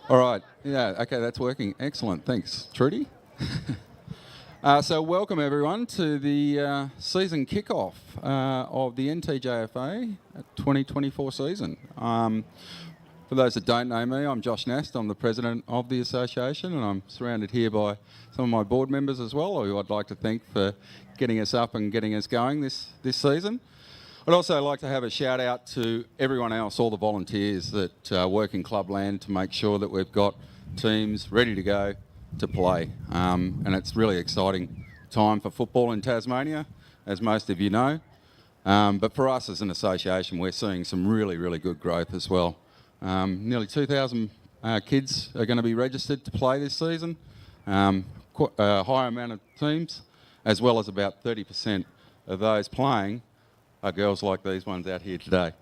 All right. Yeah, okay, that's working. Excellent. Thanks, Trudy. So welcome, everyone, to the season kickoff of the NTJFA 2024 season. For those that don't know me, I'm Josh Nast. I'm the president of the association, and I'm surrounded here by some of my board members as well, who I'd like to thank for getting us up and getting us going this season. I'd also like to have a shout out to everyone else, all the volunteers that work in clubland to make sure that we've got teams ready to go to play. And it's really exciting time for football in Tasmania, as most of you know. But for us as an association, we're seeing some really, really good growth as well. Nearly 2,000 kids are going to be registered to play this season, quite a high amount of teams, as well as about 30% of those playing are girls like these ones out here today.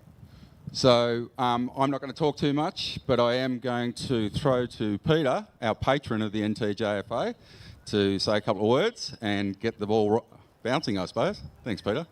So I'm not going to talk too much, but I am going to throw to Peter, our patron of the NTJFA, to say a couple of words and get the ball bouncing, I suppose. Thanks, Peter.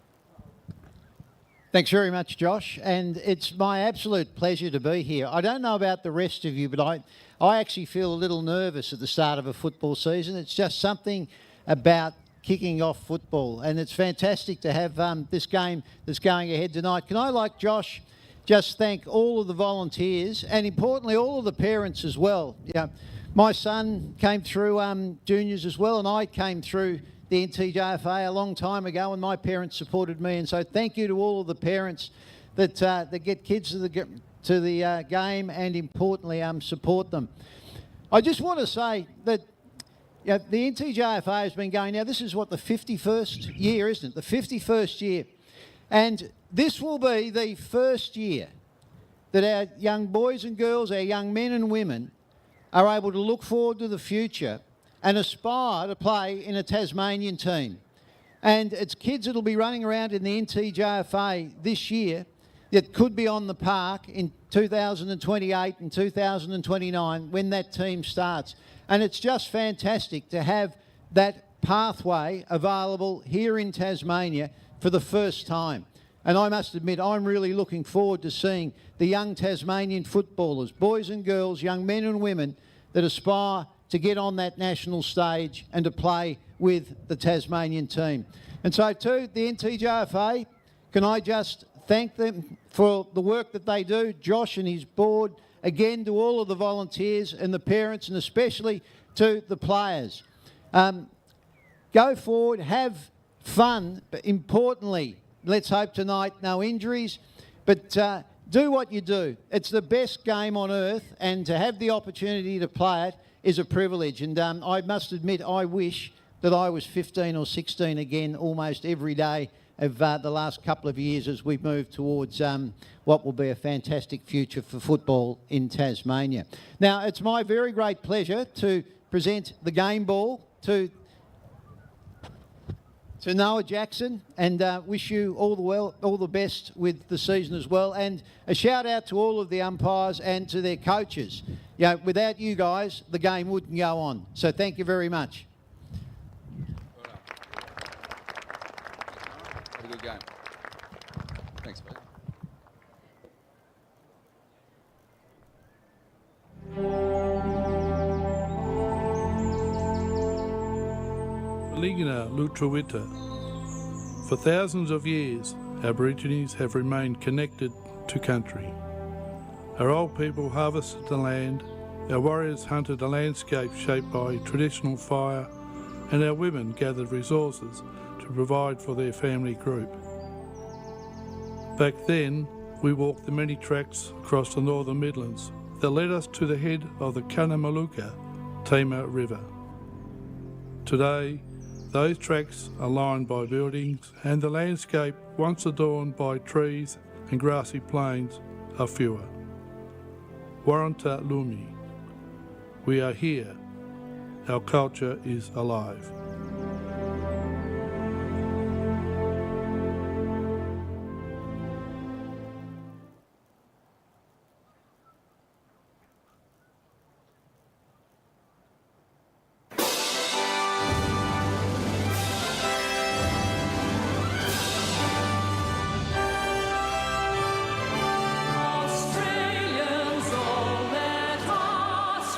Thanks very much, Josh, and it's my absolute pleasure to be here. I don't know about the rest of you, but I actually feel a little nervous at the start of a football season. It's just something about kicking off football, and it's fantastic to have this game that's going ahead tonight. Can I, like Josh, just thank all of the volunteers and importantly all of the parents as well. Yeah, my son came through juniors as well, and I came through the NTJFA a long time ago, and my parents supported me. And so thank you to all of the parents that get kids to the game and importantly support them. I just want to say that the NTJFA has been going now. This is what, the 51st year, isn't it? The 51st year. And this will be the first year that our young boys and girls, our young men and women are able to look forward to the future and aspire to play in a Tasmanian team. And it's kids that will be running around in the NTJFA this year that could be on the park in 2028 and 2029 when that team starts. And it's just fantastic to have that pathway available here in Tasmania for the first time. And I must admit, I'm really looking forward to seeing the young Tasmanian footballers, boys and girls, young men and women that aspire to get on that national stage and to play with the Tasmanian team. And so too, the NTJFA, can I just thank them for the work that they do, Josh and his board, again to all of the volunteers and the parents and especially to the players. Go forward, have fun, but importantly, let's hope tonight no injuries, but do what you do. It's the best game on earth, and to have the opportunity to play it is a privilege. And I must admit, I wish that I was 15 or 16 again almost every day of the last couple of years as we move towards what will be a fantastic future for football in Tasmania. Now, it's my very great pleasure to present the game ball to Noah Jackson, and wish you all the best with the season as well. And a shout out to all of the umpires and to their coaches. You know, without you guys, the game wouldn't go on. So thank you very much. Have a good game. Thanks, mate. Ligina Lutruwita. For thousands of years, Aborigines have remained connected to country. Our old people harvested the land, our warriors hunted a landscape shaped by traditional fire, and our women gathered resources to provide for their family group. Back then, we walked the many tracks across the northern Midlands that led us to the head of the Cunnamulla Tamar River. Today, those tracks are lined by buildings, and the landscape, once adorned by trees and grassy plains, are fewer. Warranta Lumi. We are here. Our culture is alive. Australians all let us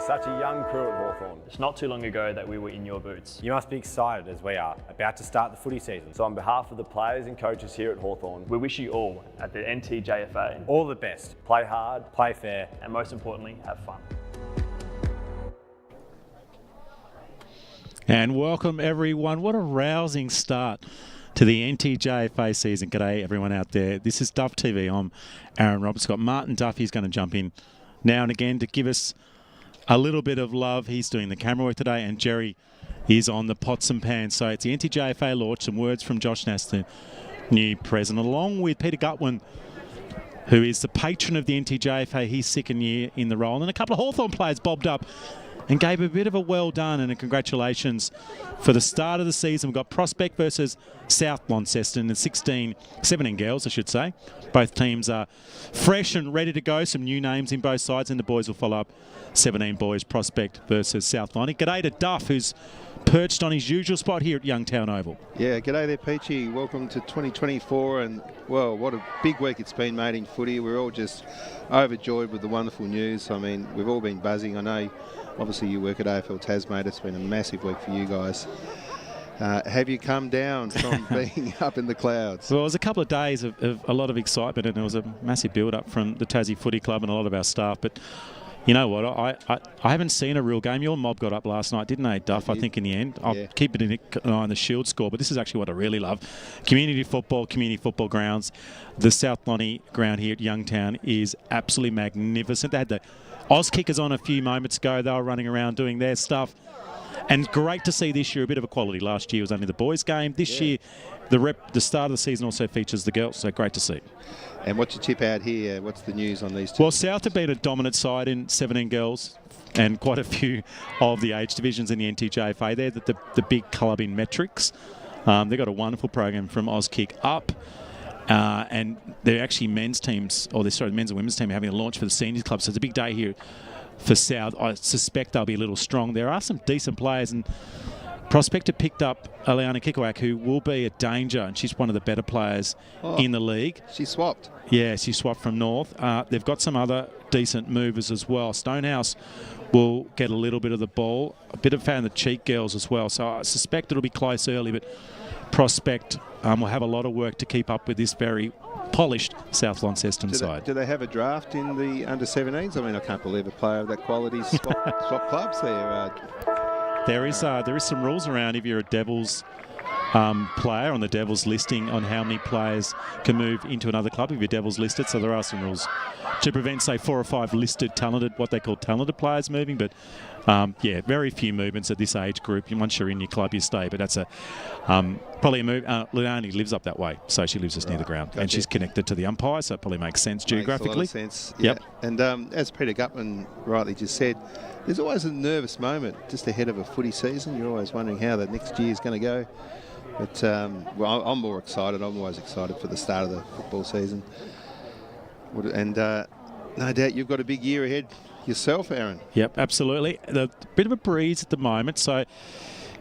such a young crew at Hawthorn. It's not too long ago that we were in your boots. You must be excited as we are, about to start the footy season. So on behalf of the players and coaches here at Hawthorn, We wish you all at the NTJFA, all the best. Play hard, play fair. and most importantly, have fun. And welcome everyone. What a rousing start to the NTJFA season. G'day everyone out there. This is Duff TV. I'm Aaron Roberts. Got Martin Duffy's going to jump in now and again to give us a little bit of love. He's doing the camera work today, and Jerry is on the pots and pans. So it's the NTJFA launch. Some words from Josh Naston, new president, along with Peter Gutwin, who is the patron of the NTJFA. His second year in the role. And a couple of Hawthorn players bobbed up and gave a bit of a well done and a congratulations for the start of the season. We've got Prospect versus South Launceston and 17 girls, I should say. Both teams are fresh and ready to go. Some new names in both sides, and the boys will follow up. 17 boys, Prospect versus South Lonnie. G'day to Duff, who's perched on his usual spot here at Youngtown Oval. Yeah, g'day there, Peachy. Welcome to 2024, and well, what a big week it's been, mate, in footy. We're all just overjoyed with the wonderful news. I mean, we've all been buzzing. I know, obviously, you work at AFL Tasmania. It's been a massive week for you guys. Have you come down from being up in the clouds? Well, it was a couple of days of a lot of excitement, and there was a massive build-up from the Tassie Footy Club and a lot of our staff, but you know what? I haven't seen a real game. Your mob got up last night, didn't they, Duff? I think in the end. I'll keep it an eye on the Shield score, but this is actually what I really love. Community football grounds. The South Lonnie ground here at Youngtown is absolutely magnificent. They had the Oz kickers on a few moments ago. They were running around doing their stuff. And great to see this year a bit of equality. Last year was only the boys' game. This year, the start of the season also features the girls, so great to see. And what's your tip out here? What's the news on these two? Well, South have been a dominant side in 17 girls and quite a few of the age divisions in the NTJFA. They're the big club in metrics. They've got a wonderful program from Auskick up. And they're actually men's and women's team are having a launch for the seniors club. So it's a big day here for South. I suspect they'll be a little strong. There are some decent players, and Prospector picked up Aliana Kikowak, who will be a danger, and she's one of the better players in the league. She swapped. Yeah, she swapped from North. They've got some other decent movers as well. Stonehouse will get a little bit of the ball. A bit of fan of the cheek girls as well. So I suspect it'll be close early, but Prospect will have a lot of work to keep up with this very polished South Launceston side. Do they have a draft in the under-17s? I mean, I can't believe a player of that quality swap clubs there. There is some rules around if you're a Devils player on the Devils listing on how many players can move into another club if you're Devils listed. So there are some rules to prevent, say, 4 or 5 listed what they call talented players moving. But yeah, very few movements at this age group. Once you're in your club, you stay. But that's probably a move. Leonie lives up that way, so she lives just near the ground, and she's connected to the umpire, so it probably makes sense geographically. Makes a lot of sense. Yeah. Yep. And as Peter Gutman rightly just said, there's always a nervous moment just ahead of a footy season. You're always wondering how the next year is going to go. But well, I'm more excited. I'm always excited for the start of the football season. And no doubt you've got a big year ahead yourself, Aaron. Yep, absolutely. A bit of a breeze at the moment, so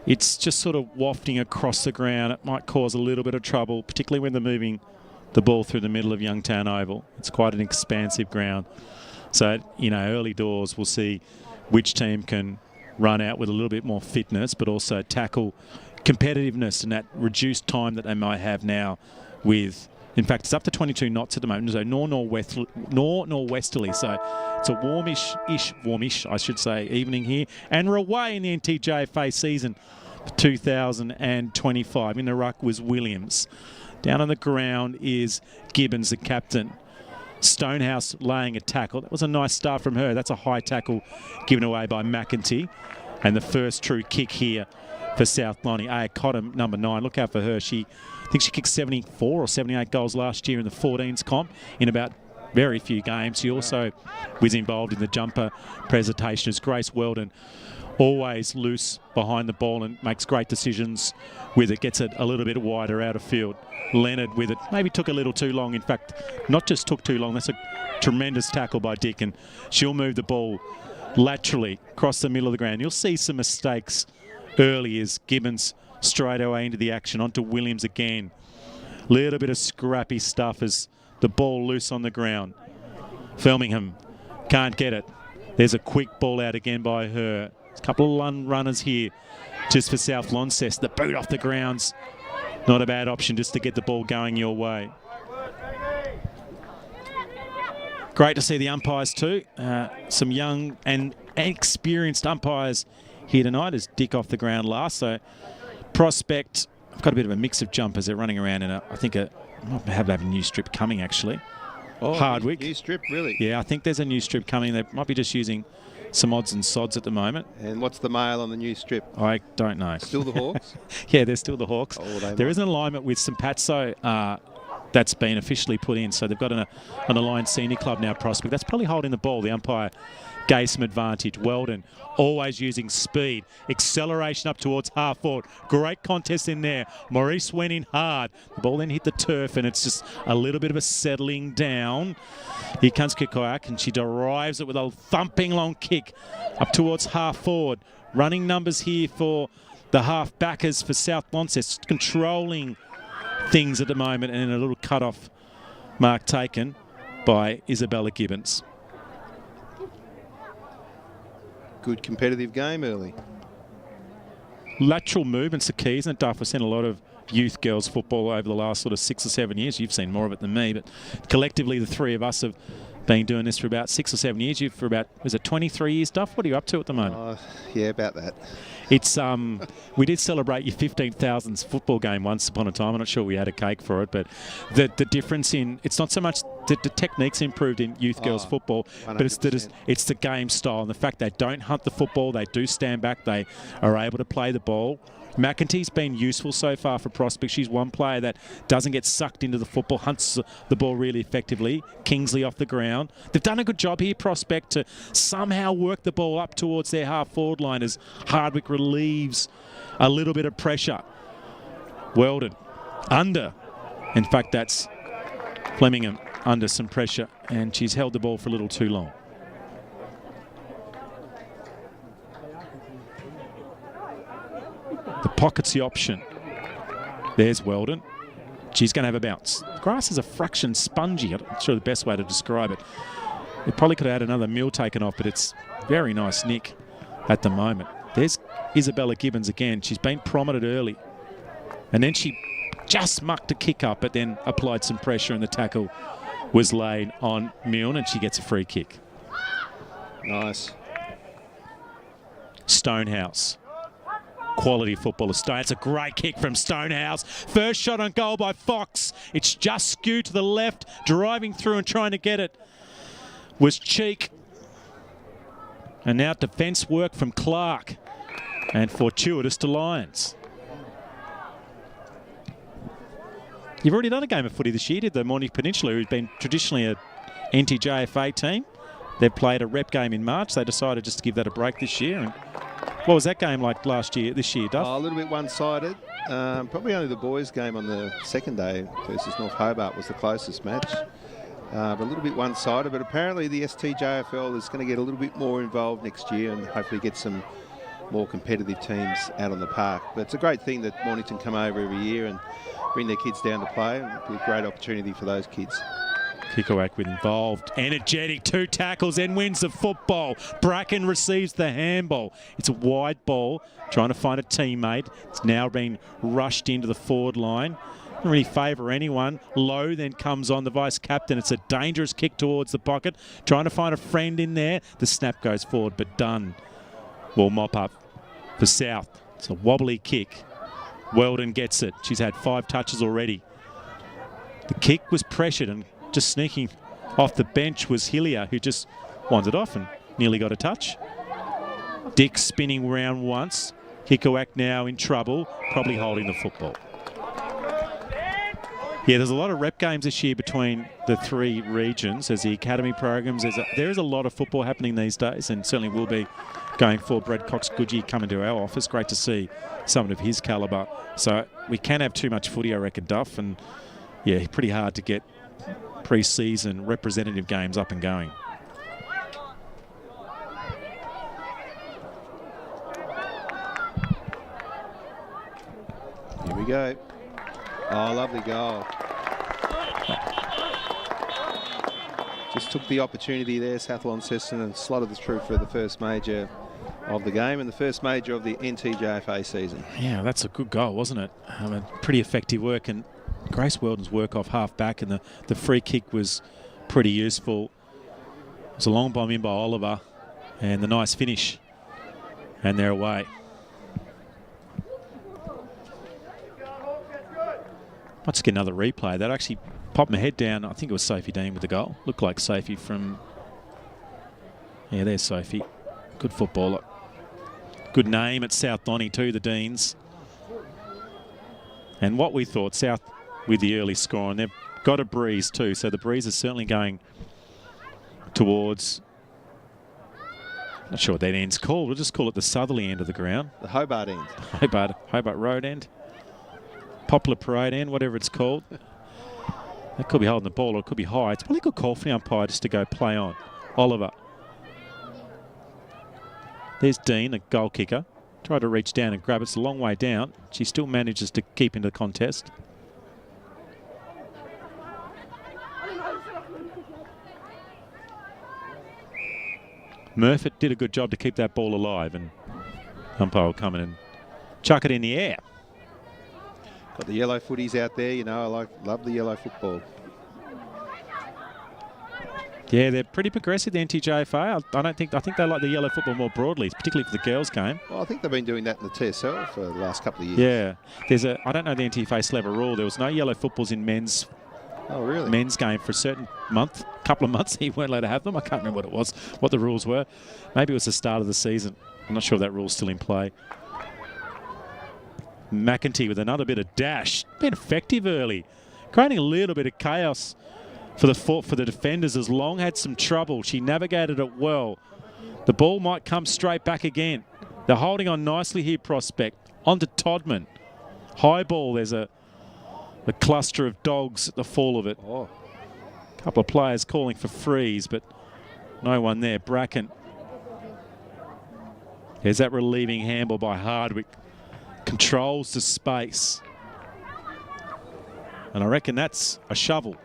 it's just sort of wafting across the ground. It might cause a little bit of trouble, particularly when they're moving the ball through the middle of Youngtown Oval. It's quite an expansive ground. So, you know, early doors we'll see which team can run out with a little bit more fitness, but also tackle competitiveness and that reduced time that they might have now with, in fact, it's up to 22 knots at the moment, so northwesterly, so it's a warmish, I should say, evening here. And we're away in the NTJFA season 2025. In the ruck was Williams. Down on the ground is Gibbons, the captain. Stonehouse laying a tackle. That was a nice start from her. That's a high tackle given away by McEntee. And the first true kick here for South Lonnie. Cottam, number 9. Look out for her. I think she kicked 74 or 78 goals last year in the 14s comp in about very few games. She also was involved in the jumper presentation as Grace Weldon. Always loose behind the ball and makes great decisions with it. Gets it a little bit wider out of field. Leonard with it. Maybe took a little too long. In fact, not just took too long. That's a tremendous tackle by Dick, and she'll move the ball laterally across the middle of the ground. You'll see some mistakes early as Gibbons straight away into the action. Onto Williams again. Little bit of scrappy stuff as the ball loose on the ground. Felmingham can't get it. There's a quick ball out again by her. A couple of runners here just for South Launceston. The boot off the grounds. Not a bad option just to get the ball going your way. Great to see the umpires too. Some young and experienced umpires here tonight as Dick off the ground last. So Prospect, I've got a bit of a mix of jumpers. They're running around in I think I have a new strip coming actually. Oh, Hardwick. New strip, really? Yeah, I think there's a new strip coming. They might be just using some odds and sods at the moment. And what's the mail on the new strip? I don't know. Still the Hawks? Yeah, they're still the Hawks. Oh, there is an alignment with St Patso that's been officially put in. So they've got an aligned senior club now, Prospect. That's probably holding the ball. The umpire gave some advantage. Weldon always using speed. Acceleration up towards half forward. Great contest in there. Maurice went in hard. The ball then hit the turf and it's just a little bit of a settling down. Here comes Kikoyak and she derives it with a thumping long kick up towards half forward. Running numbers here for the half backers for South Launceston. Controlling things at the moment and a little cut-off mark taken by Isabella Gibbons. Good competitive game early. Lateral movements are key, isn't it, Duff? We've seen a lot of youth girls football over the last sort of 6 or 7 years. You've seen more of it than me, but collectively the three of us have been doing this for about 6 or 7 years. You for about, was it 23 years, Duff? What are you up to at the moment? Yeah, about that. It's we did celebrate your 15,000th football game once upon a time. I'm not sure we had a cake for it, but the difference in, it's not so much the techniques improved in youth girls football, 100%. but it's the game style and the fact they don't hunt the football, they do stand back, they are able to play the ball. McEntee's been useful so far for Prospect. She's one player that doesn't get sucked into the football, hunts the ball really effectively. Kingsley off the ground. They've done a good job here, Prospect, to somehow work the ball up towards their half-forward line as Hardwick relieves a little bit of pressure. Weldon under. In fact, that's Flemingham under some pressure, and she's held the ball for a little too long. The pocket's the option. There's Weldon. She's going to have a bounce. The grass is a fraction spongy. I'm not sure the best way to describe it. It probably could have had another meal taken off, but it's very nice nick at the moment. There's Isabella Gibbons again. She's been prominent early. And then she just mucked a kick up, but then applied some pressure and the tackle was laid on Milne and she gets a free kick. Nice. Stonehouse. Quality footballer. It's a great kick from Stonehouse. First shot on goal by Fox. It's just skewed to the left. Driving through and trying to get it was Cheek. And now defence work from Clark. And fortuitous to Lions. You've already done a game of footy this year, did the Morning Peninsula, who's been traditionally a NTJFA team. They've played a rep game in March. They decided just to give that a break this year. And what was that game like this year, Duff? A little bit one-sided. Probably only the boys' game on the second day versus North Hobart was the closest match. But a little bit one-sided. But apparently the STJFL is going to get a little bit more involved next year and hopefully get some more competitive teams out on the park. But it's a great thing that Mornington come over every year and bring their kids down to play. It'll be a great opportunity for those kids. Kikoak with involved, energetic, 2 tackles, then wins the football. Bracken receives the handball. It's a wide ball, trying to find a teammate. It's now been rushed into the forward line. Doesn't really favour anyone. Lowe then comes on, the vice-captain. It's a dangerous kick towards the pocket, trying to find a friend in there. The snap goes forward, but Dunn will mop up for South. It's a wobbly kick. Weldon gets it. She's had 5 touches already. The kick was pressured and just sneaking off the bench was Hillier, who just wandered off and nearly got a touch. Dick spinning round once. Kikoak now in trouble, probably holding the football. Yeah, there's a lot of rep games this year between the 3 regions. There's the academy programs. There is a lot of football happening these days, and certainly will be going forward. Brad Cox-Goodgie coming to our office. Great to see someone of his calibre. So we can have too much footy, I reckon, Duff, and yeah, pretty hard to get pre-season representative games up and going. Here we go. Oh, lovely goal. just took the opportunity there, South Launceston, and slotted us through for the first major of the game and the first major of the NTJFA season. Yeah, that's a good goal, wasn't it? Pretty effective work, and Grace Weldon's work off half back, and the free kick was pretty useful. It was a long bomb in by Oliver, and the nice finish, and they're away. Might just get another replay. That actually popped my head down. I think it was Sophie Dean with the goal. Looked like Sophie from... Yeah, there's Sophie. Good footballer. Good name at South Donny too, the Deans. And what we thought, South with the early score, and they've got a breeze too, so the breeze is certainly going towards... Not sure what that end's called. We'll just call it the southerly end of the ground. The Hobart end. Hobart Road end. Poplar Parade end, whatever it's called. That could be holding the ball, or it could be high. It's probably a good call for the umpire just to go play on. Oliver. There's Dean, a goal kicker. Tried to reach down and grab it. It's a long way down. She still manages to keep into the contest. Murphy did a good job to keep that ball alive, and umpire will come in and chuck it in the air. Got the yellow footies out there, you know, love the yellow football. Yeah, they're pretty progressive, the NTJFA. I think they like the yellow football more broadly, particularly for the girls' game. Well, I think they've been doing that in the TSL for the last couple of years. Yeah, I don't know the NTJFA still have a rule. There was no yellow footballs in men's game for a certain couple of months. He weren't allowed to have them. I can't remember what it was, what the rules were. Maybe it was the start of the season. I'm not sure if that rule's still in play. McEntee with another bit of dash. Been effective early. Creating a little bit of chaos for the defenders as Long had some trouble. She navigated it well. The ball might come straight back again. They're holding on nicely here, Prospect. On to Todman. High ball. There's a cluster of dogs at the fall of it. Oh. Couple of players calling for frees, but no one there. Bracken. There's that relieving handball by Hardwick. Controls the space. And I reckon that's a shovel.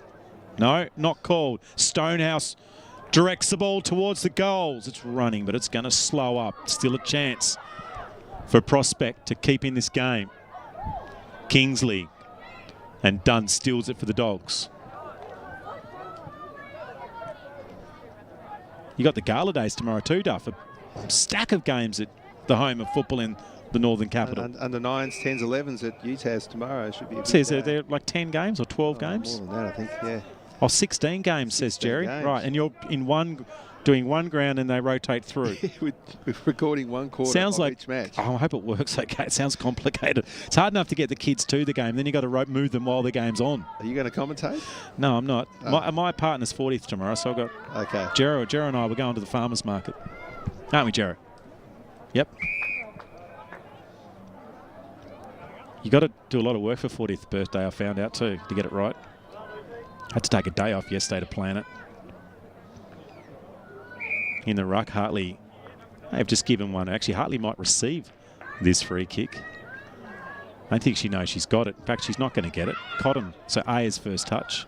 No, not called. Stonehouse directs the ball towards the goals. It's running, but it's going to slow up. Still a chance for Prospect to keep in this game. Kingsley. And Dunn steals it for the Dogs. You got the Gala Days tomorrow too, Duff. A stack of games at the home of football in the Northern Capital. Under 9s, 10s, 11s at UTAS tomorrow. Should be a big says day. they're like 10 games or 12 games? More than that, I think, yeah. Oh, 16 games, says Jerry. games. Right, and you're doing one ground and they rotate through. We're recording one quarter Sounds of like, each match. Oh, I hope it works okay. It sounds complicated. It's hard enough to get the kids to the game. Then you've got to move them while the game's on. Are you going to commentate? No, I'm not. Oh. My partner's 40th tomorrow, so I've got Okay. Jero and I, we're going to the farmers market. Aren't we, Jero? Yep. You got to do a lot of work for 40th birthday, I found out too, to get it right. I had to take a day off yesterday to plan it. In the ruck, Hartley, they've just given one. Actually, Hartley might receive this free kick. I don't think she knows she's got it. In fact, she's not going to get it. Cotton, so A is first touch.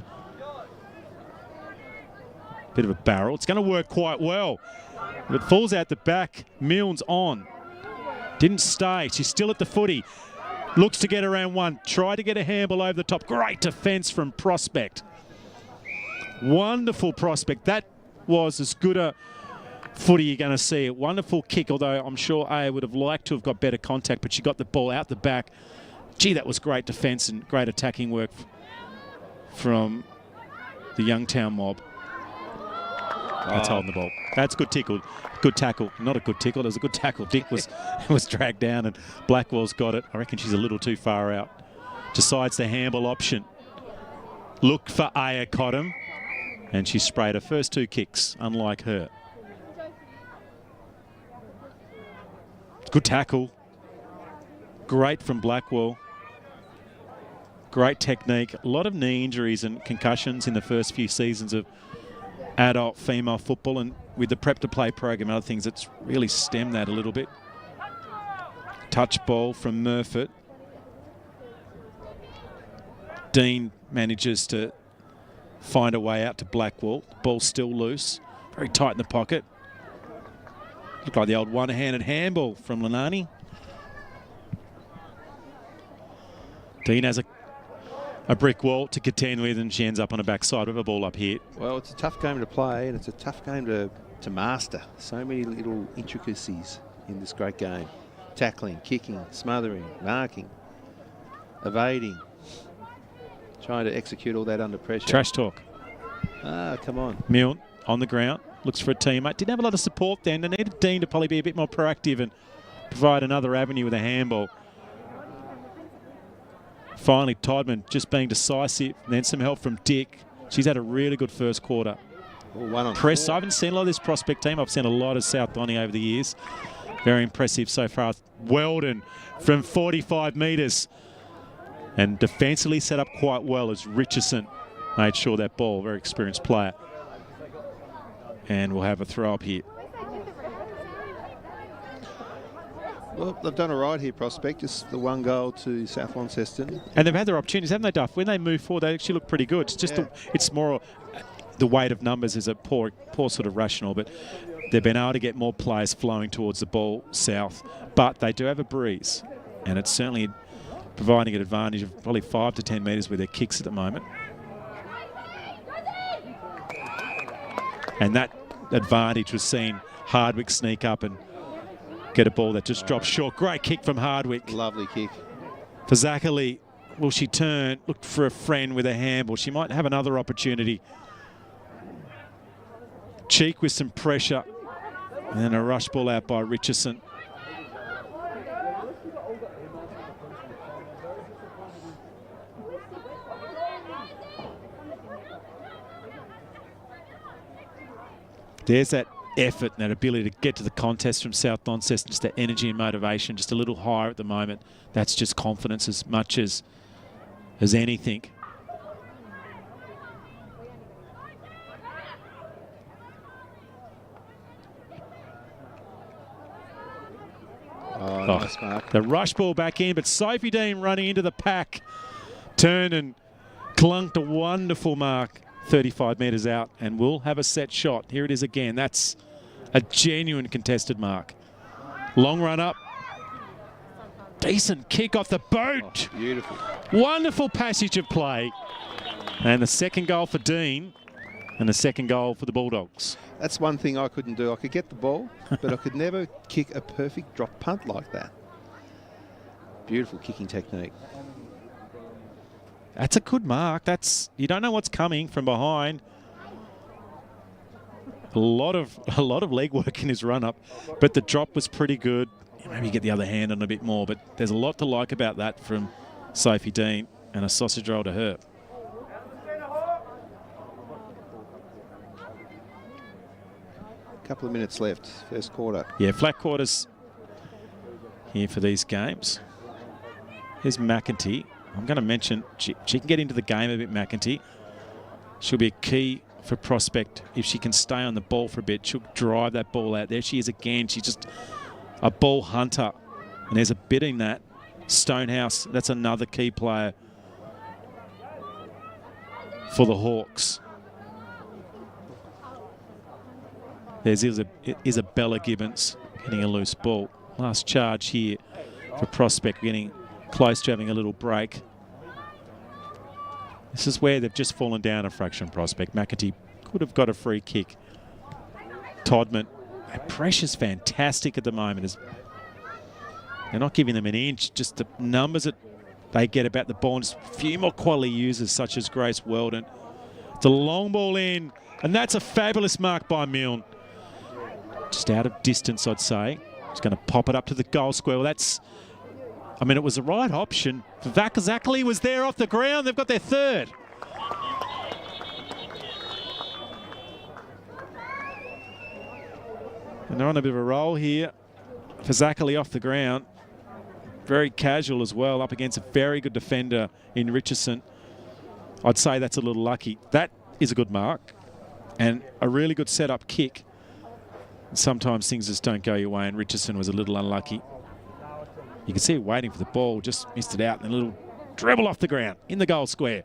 Bit of a barrel. It's going to work quite well. It falls out the back. Milne's on. Didn't stay. She's still at the footy. Looks to get around one. Try to get a handball over the top. Great defence from Prospect. Wonderful Prospect. That was as good a footy you're going to see. A wonderful kick, although I'm sure A would have liked to have got better contact, but she got the ball out the back. Gee, that was great defence and great attacking work from the Youngtown mob. That's holding the ball. That's good tickle. Good tackle. Not a good tickle. It was a good tackle. Dick was dragged down and Blackwell's got it. I reckon she's a little too far out. Decides the handball option. Look for Aya Cottam. And she sprayed her first two kicks, unlike her. Good tackle. Great from Blackwell. Great technique. A lot of knee injuries and concussions in the first few seasons of adult female football, and with the Prep to Play program and other things, it's really stemmed that a little bit. Touch ball from Murfitt. Dean manages to find a way out to Blackwell. Ball's still loose. Very tight in the pocket. Looked like the old one-handed handball from Lanani. Dean has a brick wall to contend with, and she ends up on the backside with a ball up here. Well, it's a tough game to play, and it's a tough game to master. So many little intricacies in this great game. Tackling, kicking, smothering, marking, evading. Trying to execute all that under pressure. Trash talk. Ah, come on. Milne on the ground, looks for a teammate. Didn't have a lot of support then. They needed Dean to probably be a bit more proactive and provide another avenue with a handball. Finally, Todman just being decisive, and then some help from Dick. She's had a really good first quarter. All one on Press. four. I haven't seen a lot of this prospect team. I've seen a lot of South Donny over the years. Very impressive so far. Weldon from 45 metres. And defensively set up quite well as Richardson made sure that ball, very experienced player. And we'll have a throw up here. Well, they've done all right here, Prospect. Just the one goal to South Launceston. And they've had their opportunities, haven't they, Duff? When they move forward, they actually look pretty good. It's just it's more the weight of numbers is a poor sort of rational, but they've been able to get more players flowing towards the ball south. But they do have a breeze, and it's certainly providing an advantage of probably 5 to 10 metres with their kicks at the moment. And that advantage was seen Hardwick sneak up and get a ball that just drops short. Great kick from Hardwick. Lovely kick. For Zachary, will she turn, look for a friend with a handball? She might have another opportunity. Cheek with some pressure. And then a rush ball out by Richardson. There's that effort and that ability to get to the contest from South Launceston, just that energy and motivation, just a little higher at the moment. That's just confidence as much as anything. Oh, nice mark. The rush ball back in, but Sophie Dean running into the pack. Turned and clunked a wonderful mark 35 metres out, and will have a set shot. Here it is again. That's a genuine contested mark. Long run up. Decent kick off the boot. Oh, beautiful. Wonderful passage of play. And the second goal for Dean, and the second goal for the Bulldogs. That's one thing I couldn't do. I could get the ball, but I could never kick a perfect drop punt like that. Beautiful kicking technique. That's a good mark. That's, you don't know what's coming from behind. A lot of legwork in his run up, but the drop was pretty good. Maybe you get the other hand on a bit more, but there's a lot to like about that from Sophie Dean, and a sausage roll to her. Couple of minutes left, first quarter. Yeah, flat quarters here for these games. Here's McEntee. I'm going to mention she can get into the game a bit, McEntee. She'll be a key for Prospect if she can stay on the ball for a bit. She'll drive that ball out. There she is again. She's just a ball hunter. And there's a bit in that. Stonehouse, that's another key player for the Hawks. There's Isabella Gibbons getting a loose ball. Last charge here for Prospect, getting close to having a little break. This is where they've just fallen down a fraction, Prospect. McEntee could have got a free kick. Todman, pressure's fantastic at the moment. They're not giving them an inch, just the numbers that they get about the ball. Just a few more quality users such as Grace Weldon. It's a long ball in, and that's a fabulous mark by Milne. Just out of distance, I'd say. He's going to pop it up to the goal square. Well, that's, I mean, it was the right option. Vakazakli was there off the ground. They've got their third. And they're on a bit of a roll here. Vakazakli off the ground. Very casual as well, up against a very good defender in Richardson. I'd say that's a little lucky. That is a good mark and a really good setup kick. Sometimes things just don't go your way, and Richardson was a little unlucky. You can see it waiting for the ball, just missed it out, and a little dribble off the ground in the goal square.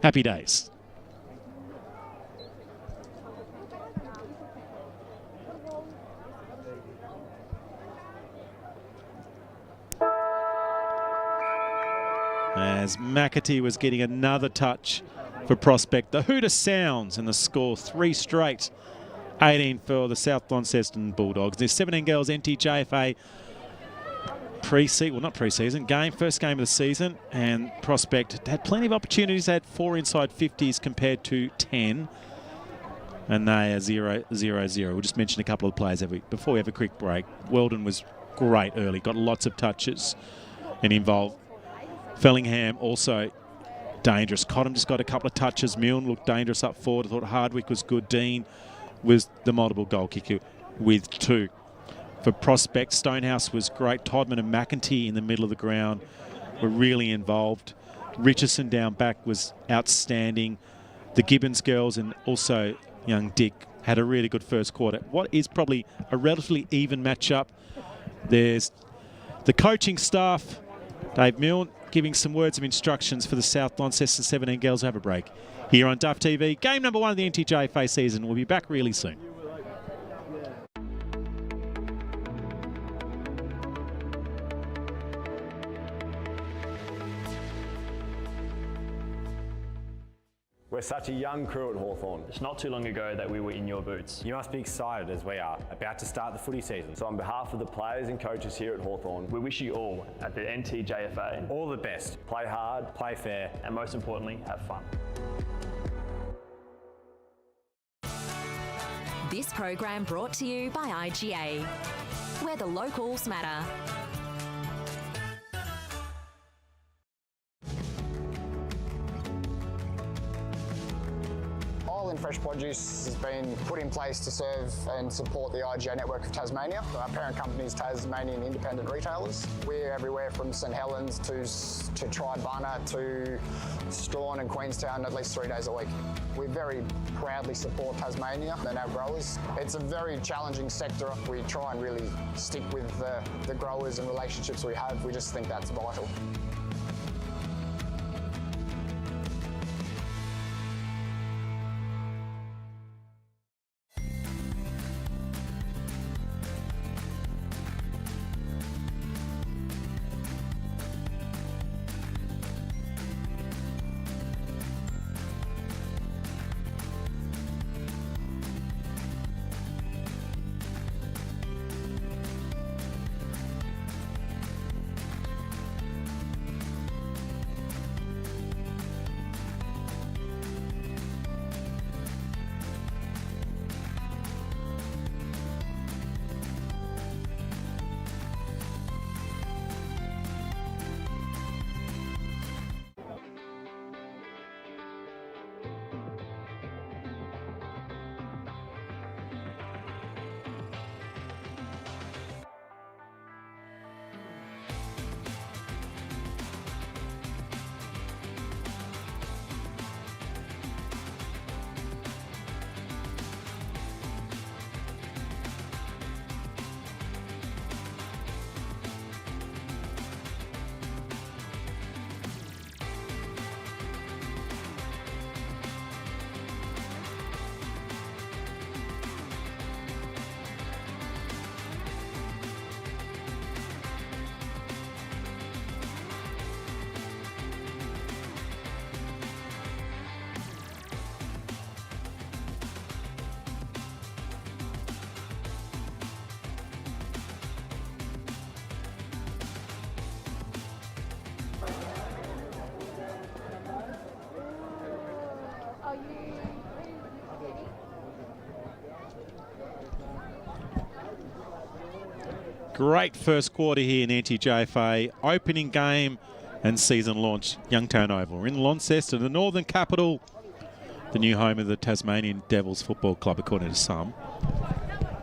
Happy days. as McAtee was getting another touch for Prospect. The Hooter sounds and the score 3 straight. 18 for the South Launceston Bulldogs. There's 17 girls NTJFA first game of the season, and Prospect had plenty of opportunities. They had 4 inside 50s compared to 10, and they are 0-0-0. We'll just mention a couple of players before we have a quick break. Weldon was great early, got lots of touches and involved. Fellingham also dangerous. Cottam just got a couple of touches. Milne looked dangerous up forward. I thought Hardwick was good. Dean was the multiple goal kicker with 2. For Prospect, Stonehouse was great. Todman and McEntee in the middle of the ground were really involved. Richardson down back was outstanding. The Gibbons girls and also young Dick had a really good first quarter. What is probably a relatively even matchup. There's the coaching staff, Dave Milne, giving some words of instructions for the South Launceston 17 girls. Have a break here on Duff TV. Game number 1 of the NTJFA season. We'll be back really soon. We're such a young crew at Hawthorn. It's not too long ago that we were in your boots. You must be excited as we are, about to start the footy season. So on behalf of the players and coaches here at Hawthorn, We wish you all at the NTJFA all the best. Play hard, play fair. and most importantly, have fun. This program brought to you by IGA, where the locals matter. Island Fresh Produce has been put in place to serve and support the IGA network of Tasmania. Our parent company is Tasmanian Independent Retailers. We're everywhere from St Helens to Tribunna to Strawn and Queenstown at least 3 days a week. We very proudly support Tasmania and our growers. It's a very challenging sector. We try and really stick with the growers and relationships we have. We just think that's vital. Great first quarter here in NTJFA. Opening game and season launch, Youngtown Oval. We're in Launceston, the northern capital, the new home of the Tasmanian Devils Football Club, according to some,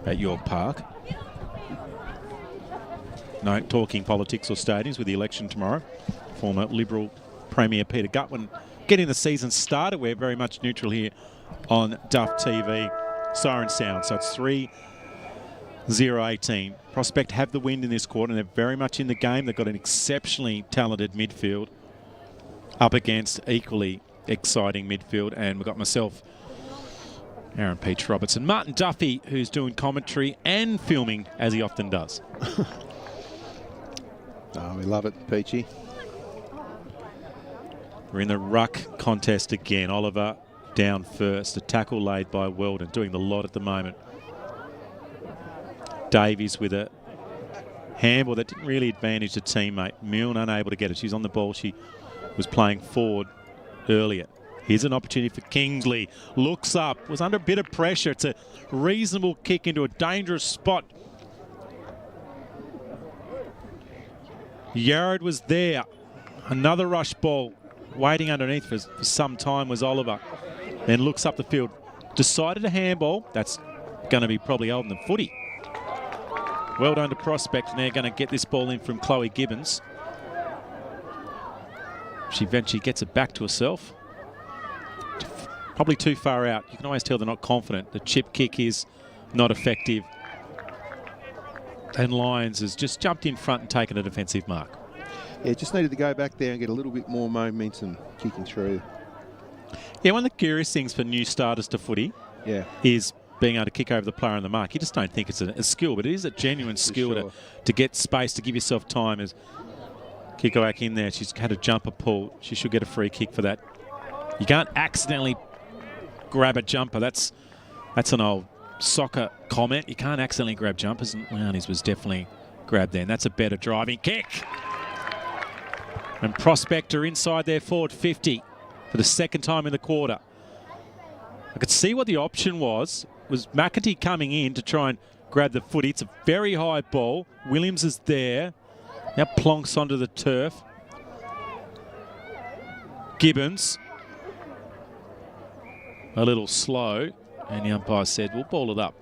at York Park. No talking politics or stadiums with the election tomorrow. Former Liberal Premier Peter Gutwin getting the season started. We're very much neutral here on Duff TV. Siren sound, so it's 3-0-18. Prospect have the wind in this quarter, and they're very much in the game. They've got an exceptionally talented midfield up against equally exciting midfield, and we've got myself, Aaron Peach Robertson, Martin Duffy, who's doing commentary and filming, as he often does. Oh, we love it, Peachy. We're in the ruck contest again. Oliver down first. A tackle laid by Weldon, doing the lot at the moment. Davies with a handball that didn't really advantage the teammate. Milne unable to get it. She's on the ball. She was playing forward earlier. Here's an opportunity for Kingsley. Looks up. Was under a bit of pressure. It's a reasonable kick into a dangerous spot. Yarrad was there. Another rush ball. Waiting underneath for some time was Oliver. Then looks up the field. Decided a handball. That's going to be probably holding the footy. Well done to Prospect, and they're going to get this ball in from Chloe Gibbons. She eventually gets it back to herself. Probably too far out. You can always tell they're not confident. The chip kick is not effective. And Lyons has just jumped in front and taken a defensive mark. Yeah, just needed to go back there and get a little bit more momentum kicking through. Yeah, one of the curious things for new starters to footy is being able to kick over the player on the mark. You just don't think it's a skill, but it is a genuine skill to get space, to give yourself time. As kick her back in there, she's had a jumper pull. She should get a free kick for that. You can't accidentally grab a jumper. That's an old soccer comment. You can't accidentally grab jumpers, and Lowney's was definitely grabbed there, and that's a better driving kick. And Prospect are inside their forward 50 for the second time in the quarter. I could see what the option was McEntee coming in to try and grab the footy. It's a very high ball. Williams is there. Now plonks onto the turf. Gibbons. A little slow. And the umpire said, we'll ball it up.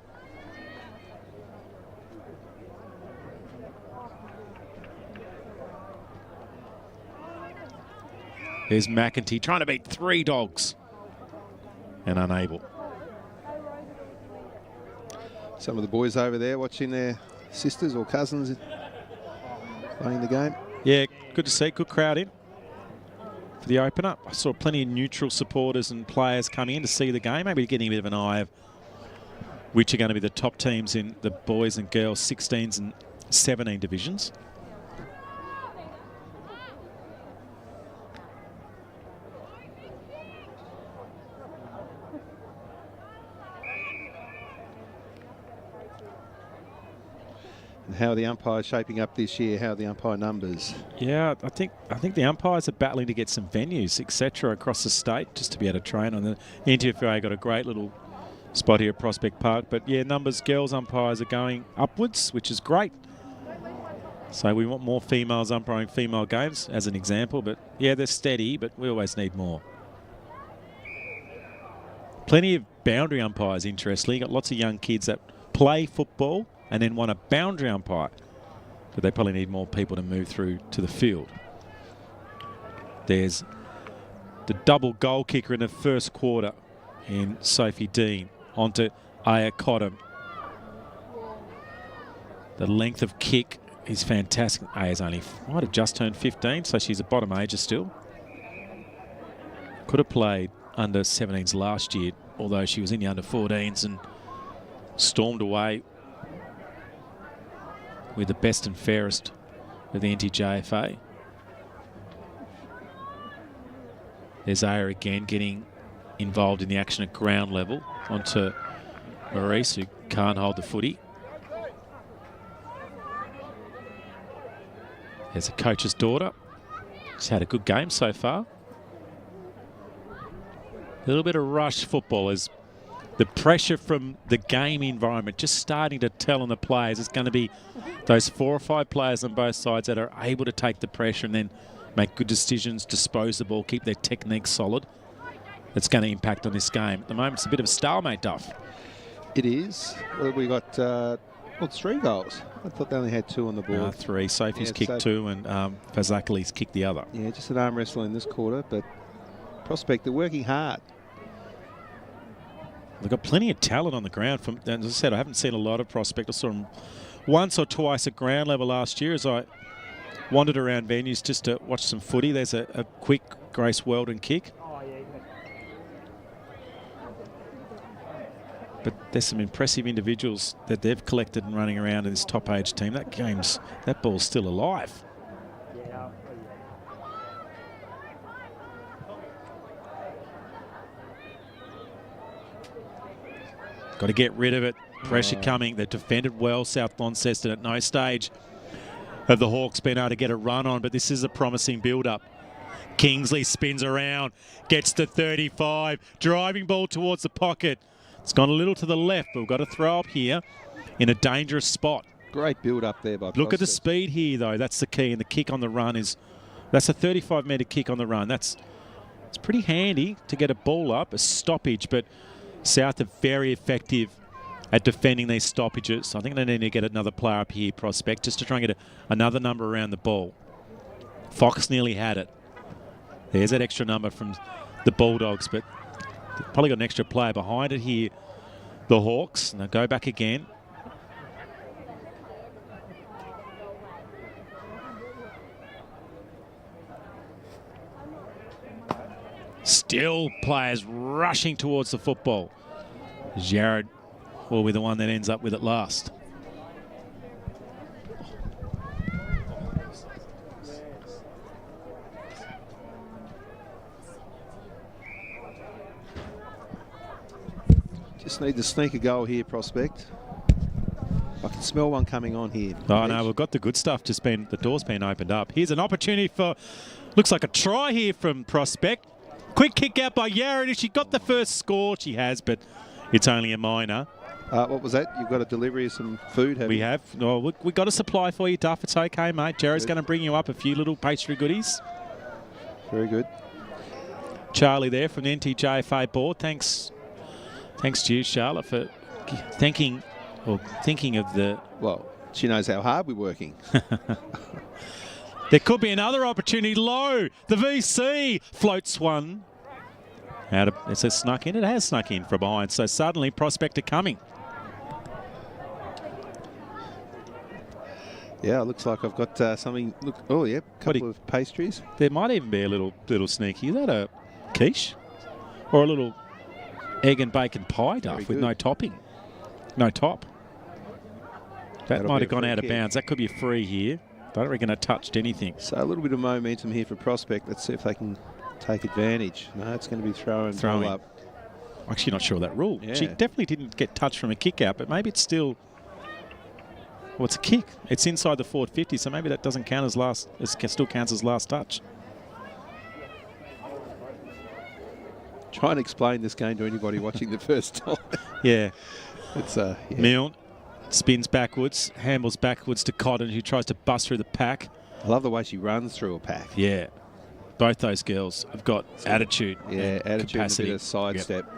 There's McEntee trying to beat 3 dogs. And unable. Some of the boys over there watching their sisters or cousins playing the game. Yeah, good to see. Good crowd in for the opener. I saw plenty of neutral supporters and players coming in to see the game. Maybe getting a bit of an eye of which are going to be the top teams in the boys and girls 16s and 17 divisions. And how are the umpires shaping up this year? How are the umpire numbers? Yeah, I think the umpires are battling to get some venues, etc., across the state just to be able to train on. The NTJFA got a great little spot here at Prospect Park. But yeah, numbers, girls umpires are going upwards, which is great. So we want more females umpiring female games, as an example. But yeah, they're steady, but we always need more. Plenty of boundary umpires, interestingly. Got lots of young kids that play football and then want a boundary umpire. But they probably need more people to move through to the field. There's the double goal kicker in the first quarter in Sophie Dean onto Aya Cottam. The length of kick is fantastic. Aya's might have just turned 15, so she's a bottom ager still. Could have played under 17s last year, although she was in the under 14s and stormed away with the best and fairest of the NTJFA. There's Aya again getting involved in the action at ground level onto Maurice, who can't hold the footy. There's a coach's daughter. She's had a good game so far. A little bit of rush football as the pressure from the game environment just starting to tell on the players. It's going to be those 4 or 5 players on both sides that are able to take the pressure and then make good decisions, dispose the ball, keep their technique solid. That's going to impact on this game. At the moment, it's a bit of a stalemate, Duff. It is. Well, we got 3 goals. I thought they only had 2 on the board. 3. Sophie's kicked 2 and Fazakali's kicked the other. Yeah, just an arm wrestle in this quarter, but Prospect, they're working hard. They've got plenty of talent on the ground. As I said, I haven't seen a lot of Prospect. I saw them once or twice at ground level last year as I wandered around venues just to watch some footy. There's a quick Grace Weldon kick. But there's some impressive individuals that they've collected and running around in this top age team. That ball's still alive. Got to get rid of it. Pressure coming. They've defended well, South Launceston. At no stage have the Hawks been able to get a run on, but this is a promising build-up. Kingsley spins around, gets to 35, driving ball towards the pocket. It's gone a little to the left, but we've got to throw up here in a dangerous spot. Great build-up there by Look at the Prospect. speed here, though. That's the key, and the kick on the run is... That's a 35-metre kick on the run. It's pretty handy to get a ball up, a stoppage, but South are very effective at defending these stoppages. I think they need to get another player up here, Prospect, just to try and get another number around the ball. Fox nearly had it. There's that extra number from the Bulldogs, but they've probably got an extra player behind it here, the Hawks. And they'll go back again. Still players rushing towards the football. Jared will be the one that ends up with it last. Just need to sneak a goal here, Prospect. I can smell one coming on here. Oh no, we've got the good stuff. The door's been opened up. Here's an opportunity for, looks like a try here from Prospect. Quick kick out by Yared. If she got the first score, she has, but it's only a minor. What was that? You've got a delivery of some food, have you? We have. No, we got a supply for you, Duff. It's okay, mate. Jared's going to bring you up a few little pastry goodies. Very good. Charlie there from the NTJFA board. Thanks to you, Charlotte, for thinking of the... Well, she knows how hard we're working. There could be another opportunity. Low. The VC floats one. It says snuck in. It has snuck in from behind. So suddenly Prospect are coming. Yeah, it looks like I've got something. Look, oh yeah, a couple of pastries. There might even be a little sneaky. Is that a quiche or a little egg and bacon pie, Duff, with no topping, no top? That might have gone out of bounds. That could be a free here. I don't reckon it touched anything. So a little bit of momentum here for Prospect. Let's see if they can take advantage. No, it's going to be throwing up. I'm actually not sure of that rule. Yeah. She definitely didn't get touched from a kick out, but maybe it's still... Well, it's a kick. It's inside the forward 50, so maybe that doesn't count as last... It still counts as last touch. Try and explain this game to anybody watching the first time. Yeah. It's Milne spins backwards, handles backwards to Cotton, who tries to bust through the pack. I love the way she runs through a pack. Yeah. Both those girls have got attitude. Yeah, attitude capacity. and a bit of sidestep.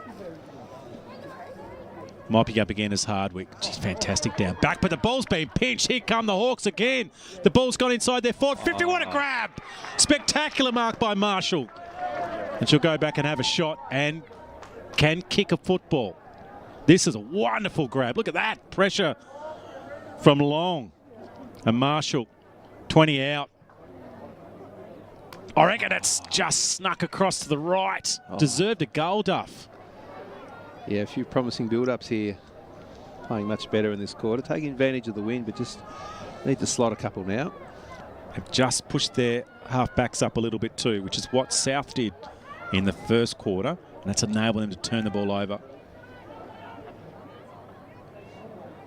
Mopping up again is Hardwick. She's fantastic down back, but the ball's been pinched. Here come the Hawks again. The ball's gone inside their forward 50. What a grab! Spectacular mark by Marshall. And she'll go back and have a shot and can kick a football. This is a wonderful grab. Look at that. Pressure from Long. And Marshall, 20 out. I reckon it's just snuck across to the right. Deserved a goal, Duff. Yeah, a few promising build-ups here. Playing much better in this quarter. Taking advantage of the wind, but just need to slot a couple now. They've just pushed their half-backs up a little bit too, which is what South did in the first quarter. And that's enabled them to turn the ball over.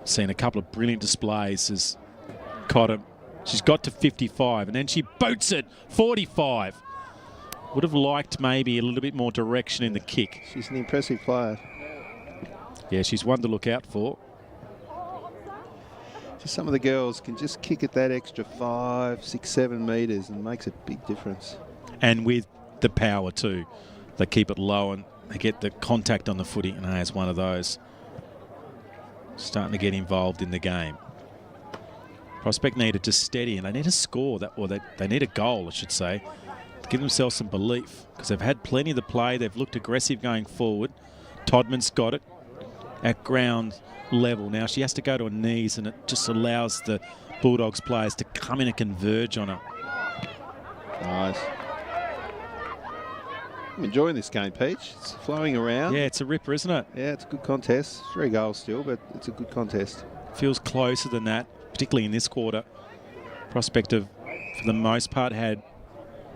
Seen a couple of brilliant displays as Cotton. She's got to 55 and then she boots it 45. Would have liked maybe a little bit more direction in the kick. She's an impressive player. Yeah, she's one to look out for. Just some of the girls can just kick it that extra 5, 6, 7 metres and makes a big difference. And with the power too. They keep it low and they get the contact on the footy, and there's one of those. Starting to get involved in the game. Prospect need to just steady, and they need to score that, or they need a goal, I should say, to give themselves some belief, because they've had plenty of the play. They've looked aggressive going forward. Todman's got it at ground level. Now she has to go to her knees, and it just allows the Bulldogs players to come in and converge on her. Nice. I'm enjoying this game, Peach. It's flowing around. Yeah, it's a ripper, isn't it? Yeah, it's a good contest. 3 goals still, but it's a good contest. Feels closer than that, particularly in this quarter. Prospect have, for the most part, had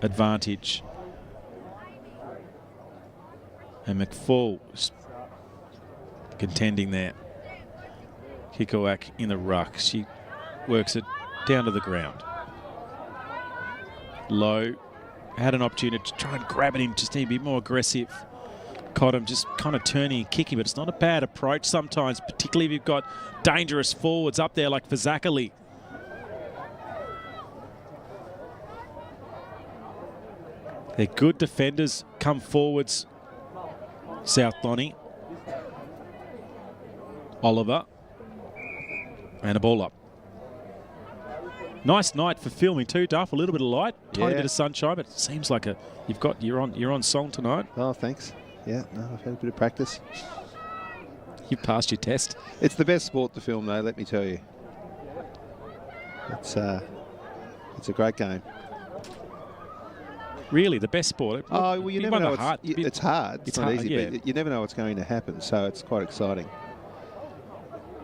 advantage. And McFall contending there. Kikowak in the ruck. She works it down to the ground. Low. Had an opportunity to try and grab at him, just need to be more aggressive. Cottam just kind of turning and kicking, but it's not a bad approach sometimes, particularly if you've got dangerous forwards up there like Fazakali. They're good defenders, come forwards. South Lonnie. Oliver. And a ball up. Nice night for filming too, Duff. A little bit of light, tiny bit of sunshine, but it seems like you're on song tonight. Oh, thanks. Yeah, no, I've had a bit of practice. You've passed your test. It's the best sport to film, though. Let me tell you. It's a great game. Really, the best sport. Oh, well, you never know. It's hard. It's not easy, but you never know what's going to happen. So it's quite exciting.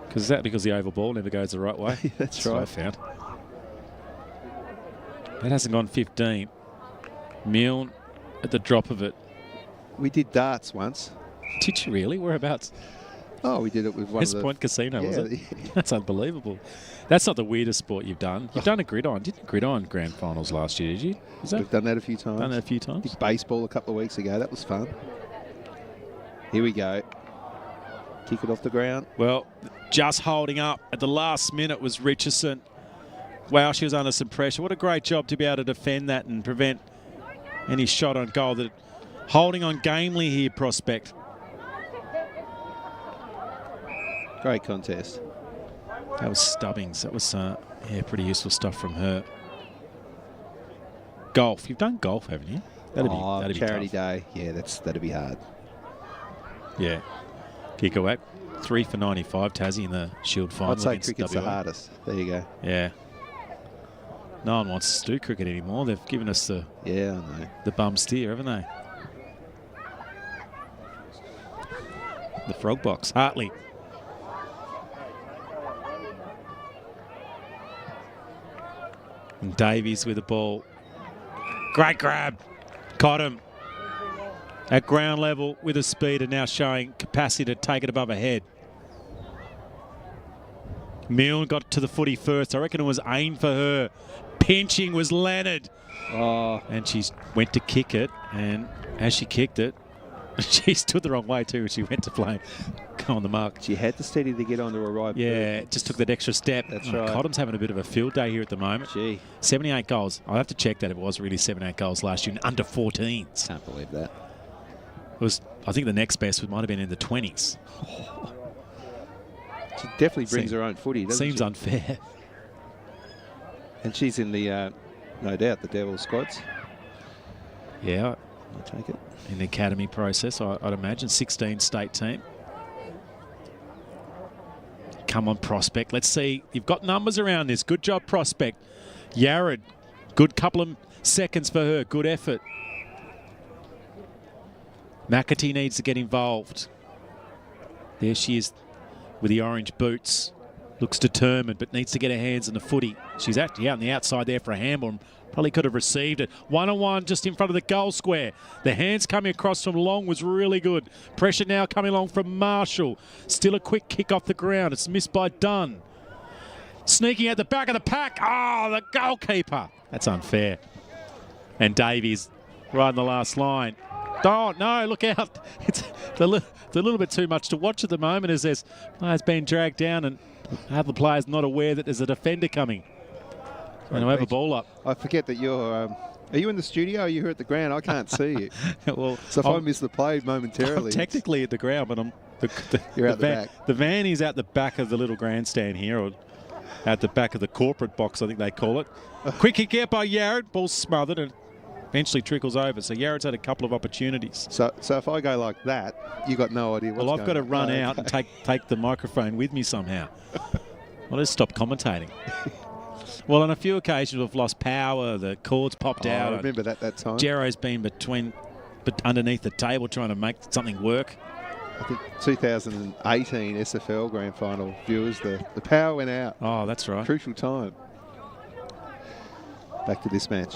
Because the oval ball never goes the right way. That's right. What I found. That hasn't gone 15. Milne at the drop of it. We did darts once. Did you really? Whereabouts? Oh, we did it with one West of the... Point Casino, was it? That's unbelievable. That's not the weirdest sport you've done. You've done a gridiron. Didn't gridiron grand finals last year, did you? We've done that a few times. Done that a few times. Did baseball a couple of weeks ago. That was fun. Here we go. Kick it off the ground. Well, just holding up at the last minute was Richardson. Wow, she was under some pressure. What a great job to be able to defend that and prevent any shot on goal. That holding on gamely here, Prospect. Great contest. That was Stubbings. That was pretty useful stuff from her. Golf. You've done golf, haven't you? That'd be charity tough. day. Yeah, that'd be hard. Yeah. Kikowak, 3 for 95. Tassie in the Shield final. I'd say against cricket's WA. the hardest. There you go. Yeah. No one wants to do cricket anymore. They've given us the bum steer, haven't they? The frog box. Hartley. And Davies with the ball. Great grab. Caught him. At ground level with a speed and now showing capacity to take it above her head. Milne got to the footy first. I reckon it was aimed for her. Pinching was Leonard. Oh. And she went to kick it. And as she kicked it, she stood the wrong way too. She went to play. Go on the mark. She had to steady to get onto her right. Yeah, just took that extra step. That's right. Cotton's having a bit of a field day here at the moment. Gee. 78 goals. I'll have to check that if it was really 78 goals last year in under 14s. Can't believe that. It was, I think the next best might have been in the 20s. She definitely brings her own footy, doesn't Seems she? unfair. And she's in the, no doubt, the Devils squads. Yeah. I'll take it. In the academy process, I'd imagine. 16 state team. Come on, Prospect. Let's see. You've got numbers around this. Good job, Prospect. Yared. Good couple of seconds for her. Good effort. McAtee needs to get involved. There she is with the orange boots. Looks determined, but needs to get her hands on the footy. She's actually out on the outside there for a handball and probably could have received it. 1-on-1 just in front of the goal square. The hands coming across from Long was really good. Pressure now coming along from Marshall. Still a quick kick off the ground. It's missed by Dunn. Sneaking at the back of the pack. Oh, the goalkeeper. That's unfair. And Davies right in the last line. Oh, no, look out. It's a little bit too much to watch at the moment as there's players being dragged down and other players not aware that there's a defender coming. And they'll have a ball up. I forget that you're... are you in the studio or are you here at the ground? I can't see you. Well, so if I miss the play momentarily... I'm technically at the ground, but I'm... You're out the back. The van is out the back of the little grandstand here, or at the back of the corporate box, I think they call it. Quick kick out by Yared. Ball smothered and eventually trickles over. So Yared's had a couple of opportunities. So if I go like that, you got no idea what's going on. Well, I've got to run out and take the microphone with me somehow. Well, let's stop commentating. Well, on a few occasions we've lost power. The cords popped out. I remember that time. Jero's been underneath the table trying to make something work. I think 2018 SFL Grand Final viewers, the power went out. Oh, that's right. Crucial time. Back to this match.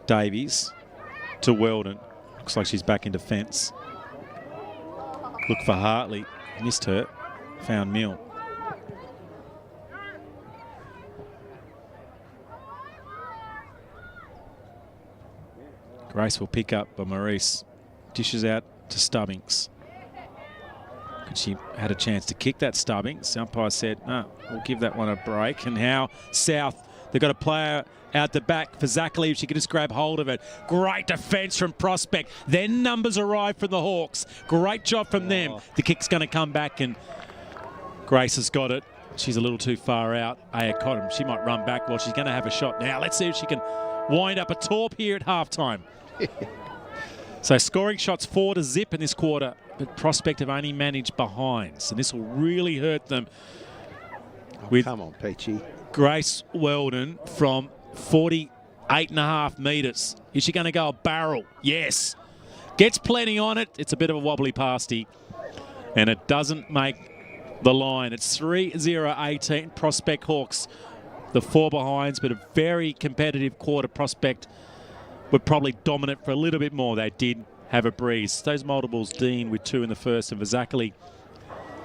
Davies to Weldon. Looks like she's back in defence. Look for Hartley. Missed her. Found Mill. Grace will pick up by Maurice. Dishes out to Stubbings. She had a chance to kick that Stubbings. Umpire said, no, we'll give that one a break. And now South, they've got a player out the back for Zachary. If she can just grab hold of it. Great defence from Prospect. Then numbers arrive from the Hawks. Great job from them. The kick's going to come back and Grace has got it. She's a little too far out. Aya Cottam, she might run back. Well, she's going to have a shot now. Let's see if she can wind up a torp here at halftime. So scoring shots 4-0 in this quarter, but Prospect have only managed behinds, and this will really hurt them. With come on, Peachy. Grace Weldon from 48.5 metres. Is she going to go a barrel? Yes. Gets plenty on it. It's a bit of a wobbly pasty, and it doesn't make the line. It's 3-0-18. Prospect Hawks, the 4 behinds, but a very competitive quarter. Prospect were probably dominant for a little bit more. They did have a breeze. Those multiples, Dean with 2 in the first and Vazakali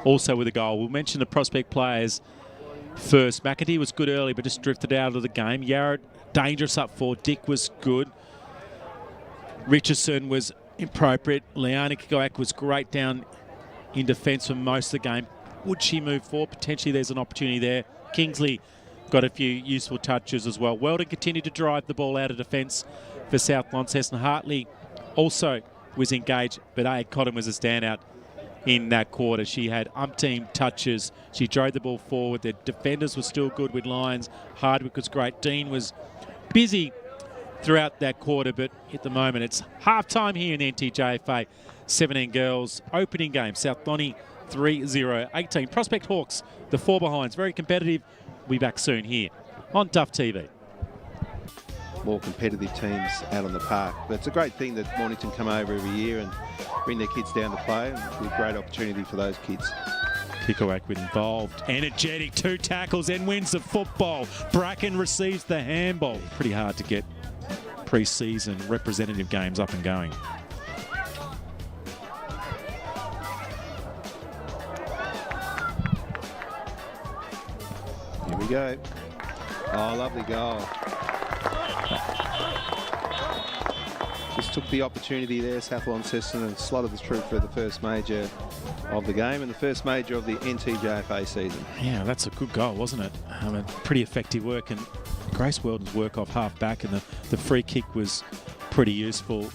also with a goal. We'll mention the Prospect players first. McAtee was good early but just drifted out of the game. Yarrett dangerous up forward. Dick was good. Richardson was appropriate. Leona Kikoak was great down in defence for most of the game. Would she move forward? Potentially there's an opportunity there. Kingsley got a few useful touches as well. Weldon continued to drive the ball out of defence for South Launceston. Hartley also was engaged, but Aya Cottam was a standout in that quarter. She had umpteen touches. She drove the ball forward. The defenders were still good with Lyons. Hardwick was great. Dean was busy throughout that quarter, but at the moment it's half-time here in the NTJFA. 17 girls, opening game. South Lonnie 3-0-18. Prospect Hawks, the 4 behinds, very competitive. We'll be back soon here on Duff TV. More competitive teams out on the park. But it's a great thing that Mornington come over every year and bring their kids down to play, and it'll be a great opportunity for those kids. Kikoak with involved, energetic, 2 tackles and wins the football. Bracken receives the handball. Pretty hard to get pre-season representative games up and going. Here we go. Oh, lovely goal. Just took the opportunity there, South Launceston, and slotted the through for the first major of the game and the first major of the NTJFA season. Yeah, that's a good goal, wasn't it? Pretty effective work, and Grace Weldon's work off half back, and the free kick was pretty useful. It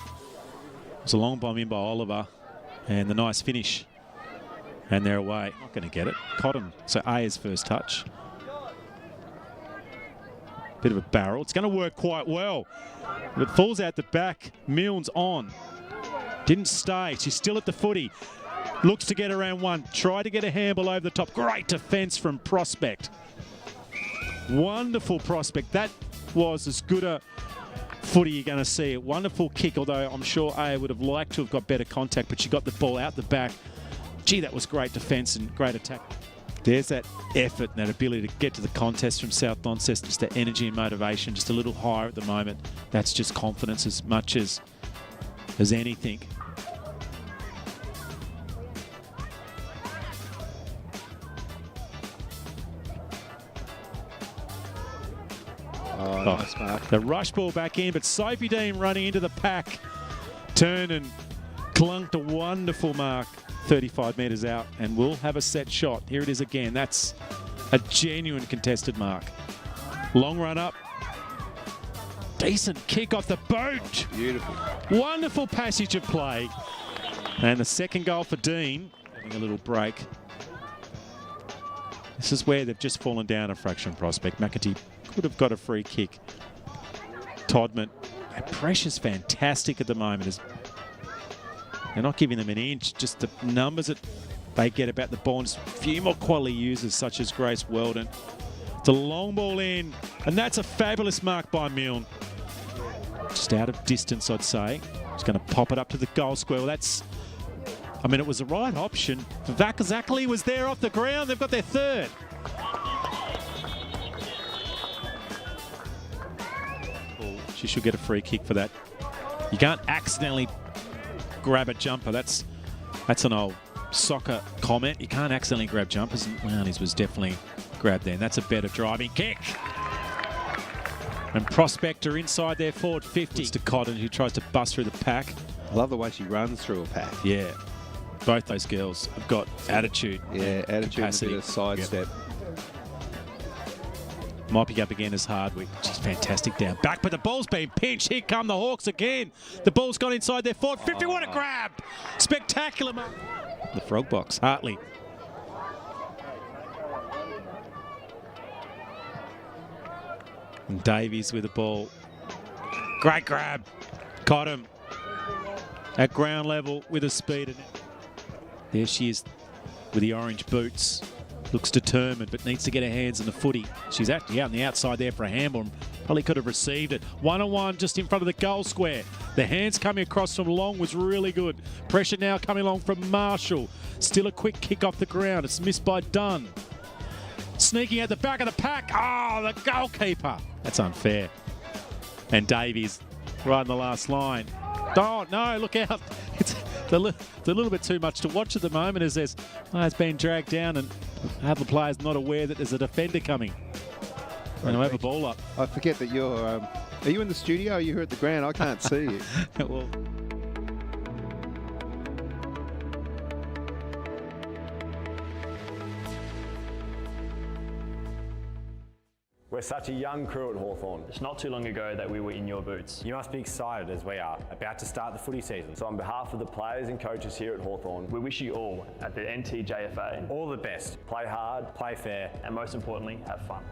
was a long bomb in by Oliver, and the nice finish. And they're away. Not going to get it. Cottam, so Aya's first touch. Bit of a barrel. It's going to work quite well. It falls out the back. Milne's on. Didn't stay. She's still at the footy. Looks to get around one. Try to get a handball over the top. Great defence from Prospect. Wonderful Prospect. That was as good a footy you're going to see. A wonderful kick, although I'm sure Aya would have liked to have got better contact, but she got the ball out the back. Gee, that was great defence and great attack. There's that effort and that ability to get to the contest from South Launceston, just that energy and motivation, just a little higher at the moment. That's just confidence as much as anything. Oh, nice mark. The rush ball back in, but Sophie Dean running into the pack. Turned and clunked a wonderful mark. 35 metres out, and we'll have a set shot. Here it is again. That's a genuine contested mark. Long run up. Decent kick off the boot. Oh, beautiful. Wonderful passage of play. And the second goal for Dean. Having a little break. This is where they've just fallen down a fraction. Prospect. McAtee could have got a free kick. Todman. Pressure's fantastic at the moment. They're not giving them an inch, just the numbers that they get about the ball. Just a few more quality users, such as Grace Weldon. It's a long ball in, and that's a fabulous mark by Milne. Just out of distance, I'd say. He's going to pop it up to the goal square. Well, it was the right option. Vazakali was there off the ground. They've got their third. She should get a free kick for that. You can't accidentally grab a jumper. That's an old soccer comment. You can't accidentally grab jumpers, and Lowney's was definitely grabbed there. And that's a better driving kick. And Prospector inside their forward 50. It's to Cotton, who tries to bust through the pack. I love the way she runs through a pack. Yeah. Both those girls have got attitude. Yeah, attitude capacity. and a bit of sidestep. Mopping up again is Hardwick. She's fantastic down back, but the ball's been pinched. Here come the Hawks again. The ball's gone inside their forward 50. What a grab! Spectacular. The frog box, Hartley. And Davies with the ball. Great grab. Caught him at ground level with a speed. And there she is with the orange boots. Looks determined, but needs to get her hands on the footy. She's actually out on the outside there for a handball and probably could have received it. 1-on-1 just in front of the goal square. The hands coming across from Long was really good. Pressure now coming along from Marshall. Still a quick kick off the ground. It's missed by Dunn. Sneaking at the back of the pack. Oh, the goalkeeper. That's unfair. And Davies right in the last line. Oh, no, look out. It's a little bit too much to watch at the moment as it's been dragged down and half the players not aware that there's a defender coming. And I have a ball up. I forget that you're... are you in the studio or are you here at the ground? I can't see you. Well, We're such a young crew at Hawthorn. It's not too long ago that we were in your boots. You must be excited as we are, about to start the footy season. So on behalf of the players and coaches here at Hawthorn, We wish you all at the NTJFA, all the best. Play hard, play fair. and most importantly, have fun.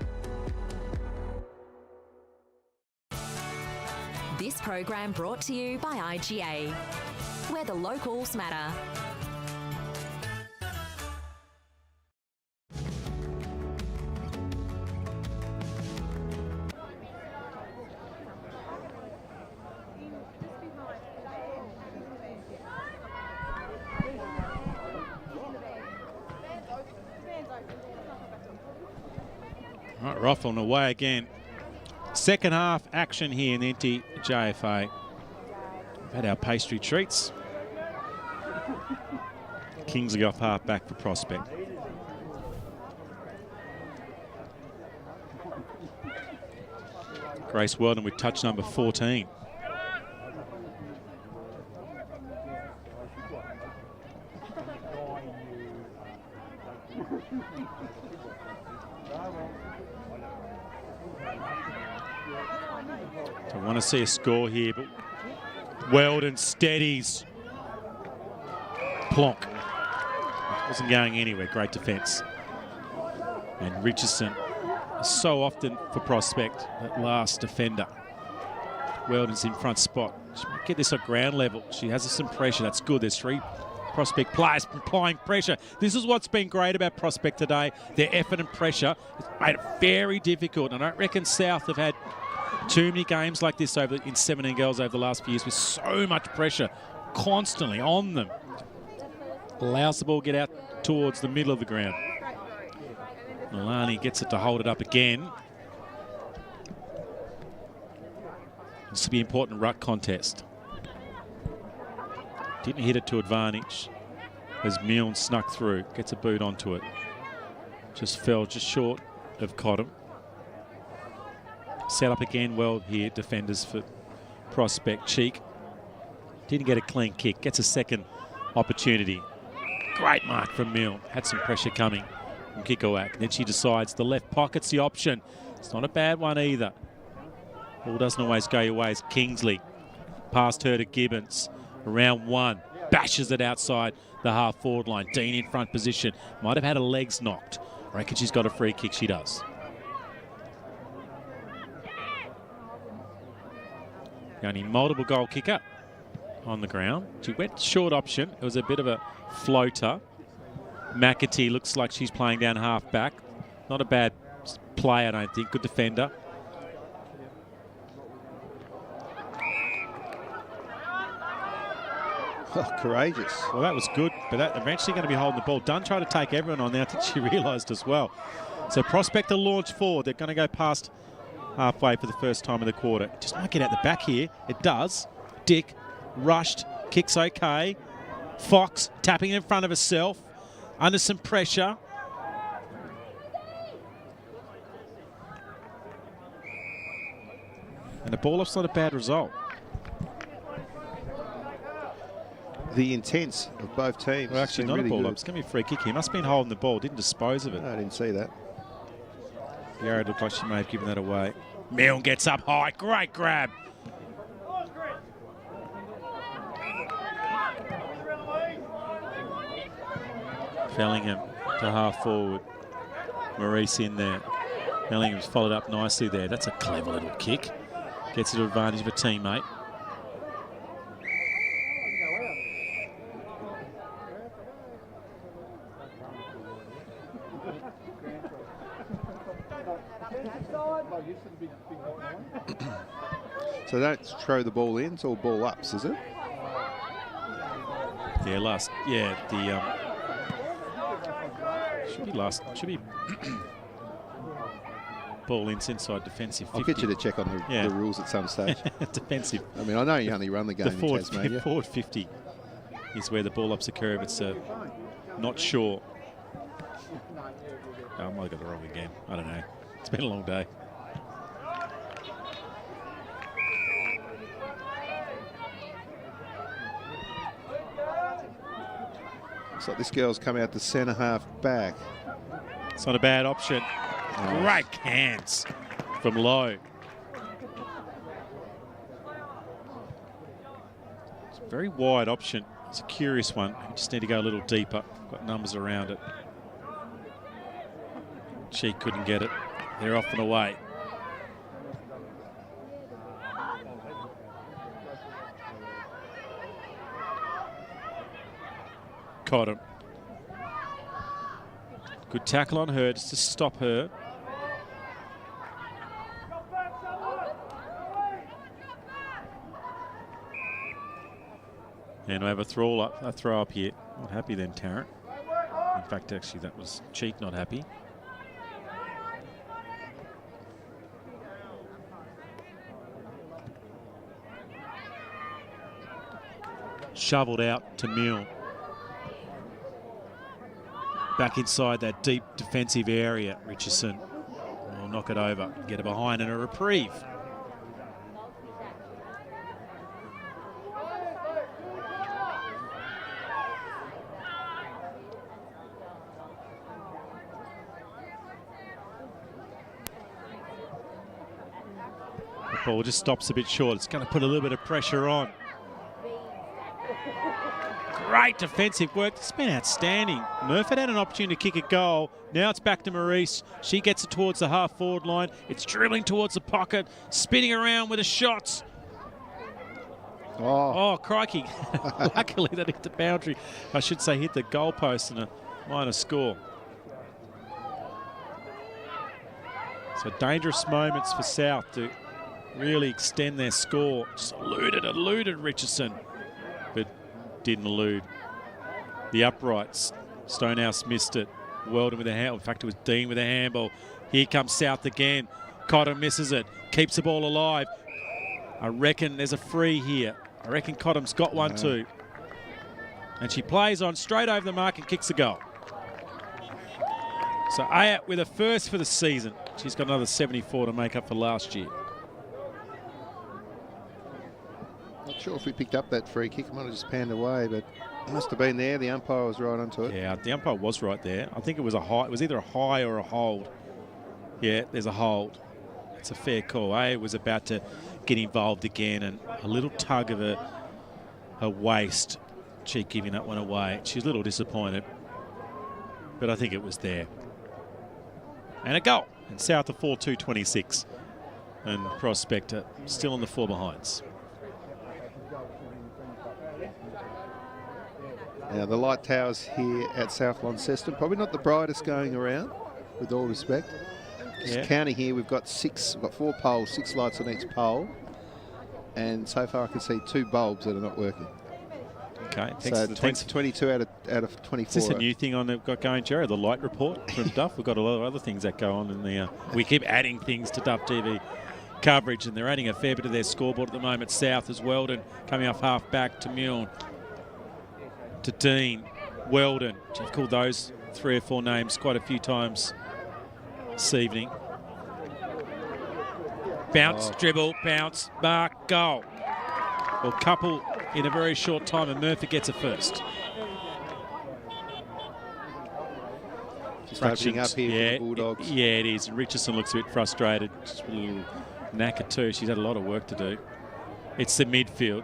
This program brought to you by IGA, where the locals matter. All right, we're off on the way again. Second half action here in the NTJFA. We've had our pastry treats. Kingsley off half back for Prospect. Grace Weldon with touch number 14. I want to see a score here, but Weldon steadies. Plonk. Wasn't going anywhere. Great defence. And Richardson, so often for Prospect, that last defender. Weldon's in front spot. She might get this at ground level. She has some pressure. That's good. There's three Prospect players applying pressure. This is what's been great about Prospect today. Their effort and pressure has made it very difficult. And I don't reckon South have had too many games like this in 17 girls over the last few years with so much pressure constantly on them. Allows the ball to get out towards the middle of the ground. Milani gets it to hold it up again. This will be an important ruck contest. Didn't hit it to advantage as Milne snuck through, gets a boot onto it. Just fell just short of Cotton. Set up again well here, defenders for Prospect. Cheek didn't get a clean kick, gets a second opportunity. Great mark from Milne, had some pressure coming from Kikowak. Then she decides the left pocket's the option. It's not a bad one either. Ball doesn't always go your way as Kingsley. Past her to Gibbons. Around one, bashes it outside the half-forward line. Dean in front position. Might have had her legs knocked. I reckon she's got a free kick, she does. The only multiple goal kicker on the ground. She went short option. It was a bit of a floater. McAtee looks like she's playing down half back. Not a bad play, I don't think. Good defender. Oh, courageous. Well, that was good, but that eventually going to be holding the ball. Dunn tried to take everyone on there. I think she realised as well. So Prospect to launch forward. They're going to go past halfway for the first time of the quarter. Just might get out the back here. It does. Dick rushed. Kicks okay. Fox tapping in front of herself, under some pressure. And the ball-off's not a bad result. The intents of both teams. Well, actually, not really a ball-up. good. It's going to be a free kick. He must have been holding the ball, didn't dispose of it. No, I didn't see that. Yarra looked like she may have given that away. Milne gets up high. Great grab. Fellingham to half forward. Maurice in there. Bellingham's followed up nicely there. That's a clever little kick. Gets it to advantage of a teammate. So don't throw the ball in, it's all ball ups, is it? Yeah, should be ball inside defensive 50. I'll get you to check on the rules at some stage. Defensive. I mean, I know you only run the game in Tasmania. Forward 50 is where the ball ups occur if it's not sure. Oh, I might have got it wrong again. I don't know. It's been a long day. So this girl's come out the centre half back. It's not a bad option. Great hands from Lowe. It's a very wide option. It's a curious one. You just need to go a little deeper. Got numbers around it. She couldn't get it. They're off and away. Caught him. Good tackle on her just to stop her. And we have a throw up here. Not happy then, Tarrant. In fact, actually, that was Cheek not happy. Shoveled out to Milne. Back inside that deep defensive area, Richardson will knock it over, get it behind and a reprieve. The ball just stops a bit short. It's going to put a little bit of pressure on. Great defensive work. It's been outstanding. Murphy had an opportunity to kick a goal. Now it's back to Maurice. She gets it towards the half-forward line. It's dribbling towards the pocket, spinning around with the shots. Oh, crikey. Luckily that hit the boundary. I should say hit the goalpost and a minor score. So dangerous moments for South to really extend their score. Just eluded Richardson, but didn't elude. The uprights. Stonehouse missed it. Weldon with a hand. In fact, it was Dean with a handball. Here comes South again. Cotton misses it. Keeps the ball alive. I reckon there's a free here. I reckon Cotton's got one too. And she plays on straight over the mark and kicks a goal. So Ayat with a first for the season. She's got another 74 to make up for last year. Not sure if we picked up that free kick. It might have just panned away, but it must have been there. The umpire was right onto it. Yeah, the umpire was right there. I think it was a high. It was either a high or a hold. Yeah, there's a hold. It's a fair call. Ayat was about to get involved again, and a little tug of her waist. She giving that one away. She's a little disappointed, but I think it was there. And a goal. And South of 4-2-26. And Prospector still in the four behinds. Now the light towers here at South Launceston, probably not the brightest going around, with all respect. Just counting here, we've got 4 poles, 6 lights on each pole, and so far I can see 2 bulbs that are not working. Okay, so 22 out of 24. Is this a new thing on that got going, Jerry? The light report from Duff. We've got a lot of other things that go on in the. We keep adding things to Duff TV coverage, and they're adding a fair bit of their scoreboard at the moment. South as Weldon coming off half back to Milne. to Dean, Weldon. I've called those 3 or 4 names quite a few times this evening. Bounce, dribble, bounce, mark, goal. Well, couple in a very short time, and Murphy gets a first. Just opening up here for the Bulldogs. Yeah, it is. And Richardson looks a bit frustrated. Just a little knackered too. She's had a lot of work to do. It's the midfield.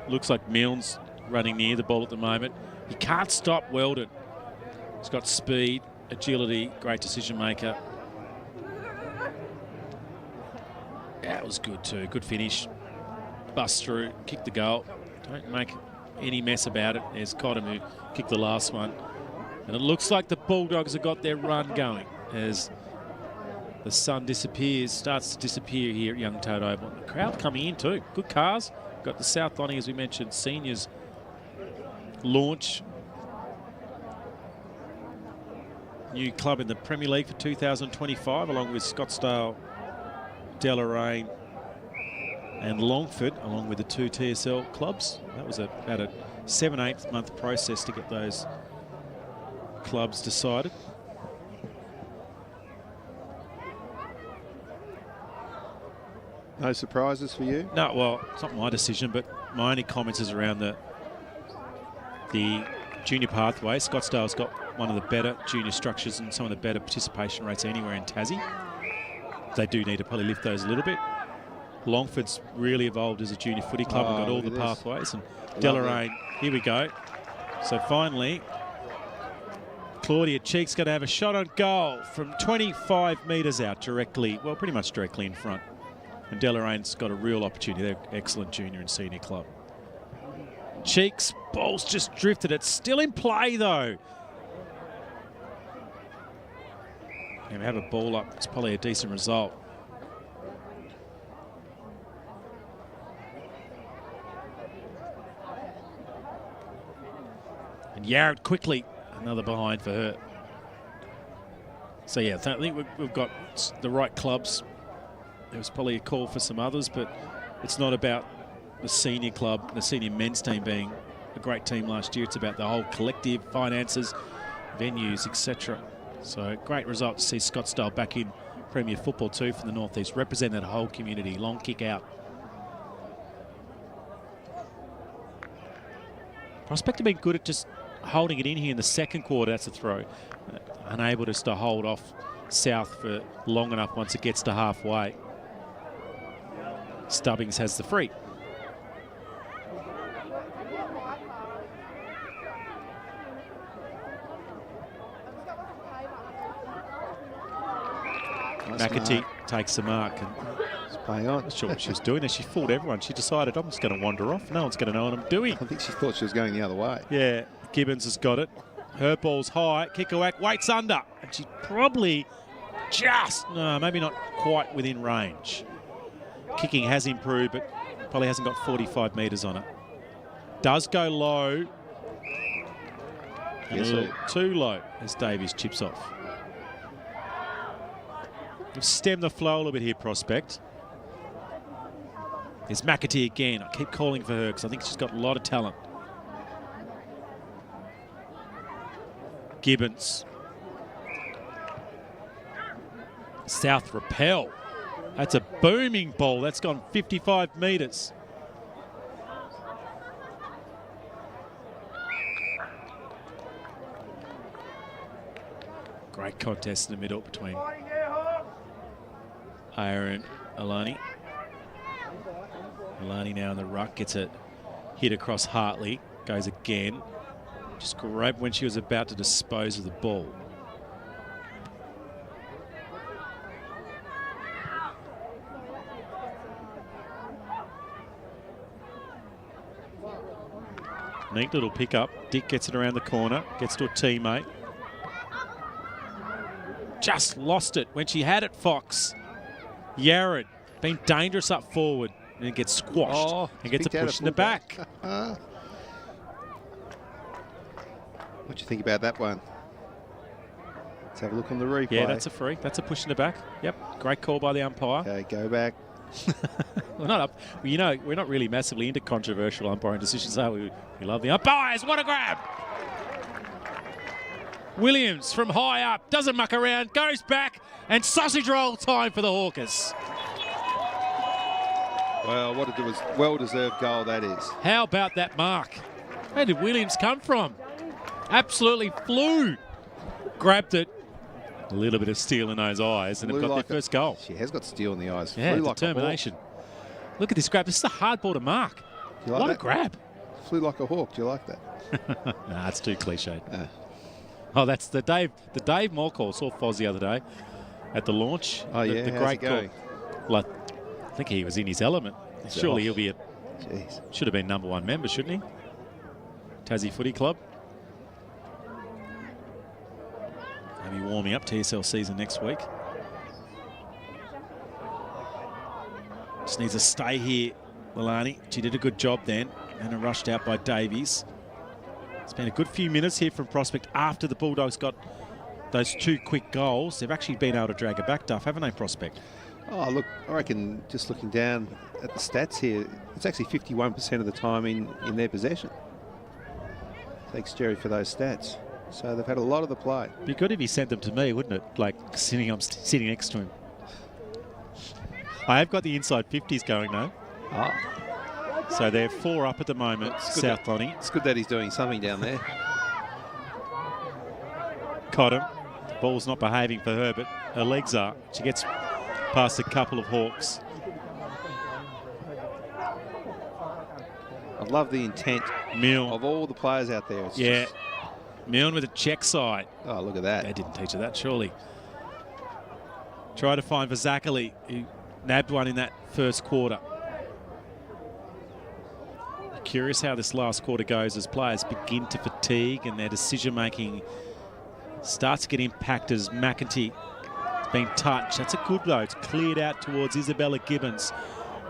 Looks like Milne's running near the ball at the moment. He can't stop Weldon. He's got speed, agility, great decision maker. That was good too. Good finish. Bust through, kick the goal. Don't make any mess about it. There's Cottam who kicked the last one. And it looks like the Bulldogs have got their run going as the sun starts to disappear here at Youngtown Oval. The crowd coming in too. Good cars. Got the South Lonnie, as we mentioned, seniors launch. New club in the Premier League for 2025, along with Scottsdale, Deloraine and Longford, along with the 2 TSL clubs. That was about a 7-8 month process to get those clubs decided. No surprises for you? No, well, it's not my decision, but my only comments is around the junior pathway. Scottsdale's got one of the better junior structures and some of the better participation rates anywhere in Tassie. They do need to probably lift those a little bit. Longford's really evolved as a junior footy club and got all the pathways. And Deloraine, here we go. So finally, Claudia Cheek's going to have a shot on goal from 25 metres out directly, well, pretty much directly in front. And Deloraine's got a real opportunity. They're excellent junior and senior club. Cheek's ball's just drifted. It's still in play, though. And we have a ball up. It's probably a decent result. And Yarrett quickly, another behind for her. So yeah, I think we've got the right clubs. There was probably a call for some others, but it's not about the senior club, the senior men's team being a great team last year. It's about the whole collective, finances, venues, etc. So great result to see Scottsdale back in Premier Football too from the Northeast, represent that whole community. Long kick out. Prospect have been good at just holding it in here in the second quarter. That's a throw. Unable just to hold off South for long enough once it gets to halfway. Stubbings has the free. McAtee takes the mark and playing on. I'm not sure what she was doing. As she fooled everyone, she decided, I'm just going to wander off. No one's going to know what I'm doing. I think she thought she was going the other way. Yeah, Gibbons has got it. Her ball's high. Kick-a-whack, waits under. And she probably just, no, maybe not quite within range. Kicking has improved, but probably hasn't got 45 metres on it. Does go low. And a little too low as Davies chips off. We've stemmed the flow a little bit here, Prospect. There's McAtee again. I keep calling for her because I think she's got a lot of talent. Gibbons. South repel. That's a booming ball. That's gone 55 metres. Great contest in the middle between Aya and Alani. Alani now in the ruck, gets a hit across Hartley, goes again. Just grabbed when she was about to dispose of the ball. Neat little pick up. Dick gets it around the corner, gets to a teammate. Just lost it when she had it, Fox. Yared been dangerous up forward and gets squashed and gets a push in the back. What do you think about that one? Let's have a look on the replay. Yeah, that's a free. That's a push in the back. Yep, great call by the umpire. Okay, go back. We're not up. You know, we're not really massively into controversial umpiring decisions, are we? We love the umpires. What a grab! Williams from high up, doesn't muck around, goes back, and sausage roll time for the Hawkers. Well, what a well-deserved goal that is. How about that mark? Where did Williams come from? Absolutely flew. Grabbed it. A little bit of steel in those eyes, and they've got their first goal. She has got steel in the eyes. Yeah, flew like determination. Look at this grab. This is a hard ball to mark. What a grab. Flew like a hawk. Do you like that? Nah, it's too cliched. Oh, that's the Dave Moore call. Saw Foz the other day at the launch. Oh, yeah. The great call. Well, I think he was in his element. Surely he'll be should have been #1 member, shouldn't he? Tassie Footy Club. Maybe warming up TSL season next week. Just needs to stay here, Milani. She did a good job then, and rushed out by Davies. It's been a good few minutes here from Prospect after the Bulldogs got those 2 quick goals. They've actually been able to drag it back, Duff, haven't they, Prospect? Oh, look, I reckon just looking down at the stats here, it's actually 51% of the time in their possession. Thanks, Jerry, for those stats. So they've had a lot of the play. Be good if he sent them to me, wouldn't it? Like sitting next to him. I have got the inside 50s going though. Oh. So they're 4 up at the moment, South Lonnie. It's good that he's doing something down there. Cotton. The ball's not behaving for her, but her legs are. She gets past a couple of Hawks. I love the intent of all the players out there. It's just... Milne with a check side. Oh, look at that. They didn't teach her that, surely. Try to find Vazakali, who nabbed one in that first quarter. Curious how this last quarter goes as players begin to fatigue and their decision-making starts to get impacted as McEntee has been touched. That's a good though. It's cleared out towards Isabella Gibbons.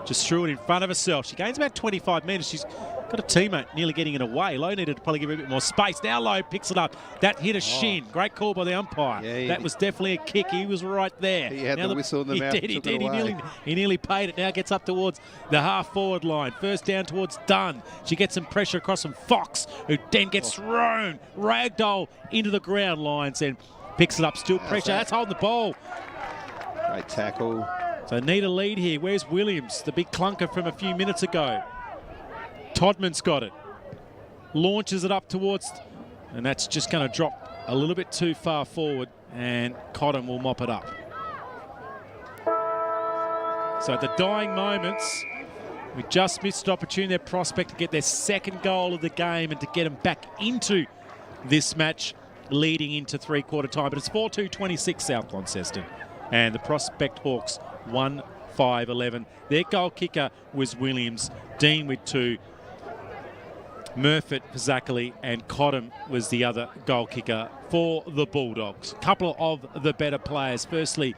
Just threw it in front of herself. She gains about 25 metres. She's got a teammate nearly getting it away. Lowe needed to probably give her a bit more space. Now Lowe picks it up. That hit a shin. Great call by the umpire. Yeah, that was definitely a kick. He was right there. He had the whistle in the mouth. He did. He nearly paid it. Now gets up towards the half-forward line. First down towards Dunn. She gets some pressure across from Fox, who then gets thrown. Ragdoll into the ground lines and picks it up. Still pressure. That's holding the ball. Great tackle. So need a lead here. Where's Williams? The big clunker from a few minutes ago. Todman's got it. Launches it up towards, and that's just going to drop a little bit too far forward, and Cotton will mop it up. So at the dying moments, we just missed an opportunity, their Prospect, to get their second goal of the game and to get them back into this match leading into three-quarter time. But it's 4-2-26 South Launceston, and the Prospect Hawks 1-5-11. Their goal kicker was Williams, Dean with 2, Murfitt, Zachary, and Cotton was the other goal kicker for the Bulldogs. A couple of the better players. Firstly,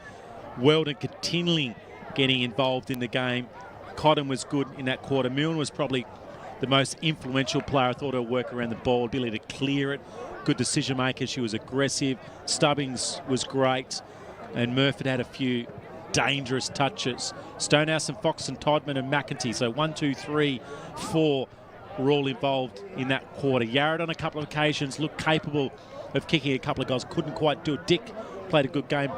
Weldon continually getting involved in the game. Cotton was good in that quarter. Milne was probably the most influential player. I thought her work around the ball, ability to clear it, good decision maker. She was aggressive. Stubbings was great, and Murfitt had a few dangerous touches. Stonehouse and Fox and Todman and McEntee. So 1, 2, 3, 4 were all involved in that quarter. Yarrett on a couple of occasions looked capable of kicking a couple of goals. Couldn't quite do it. Dick played a good game.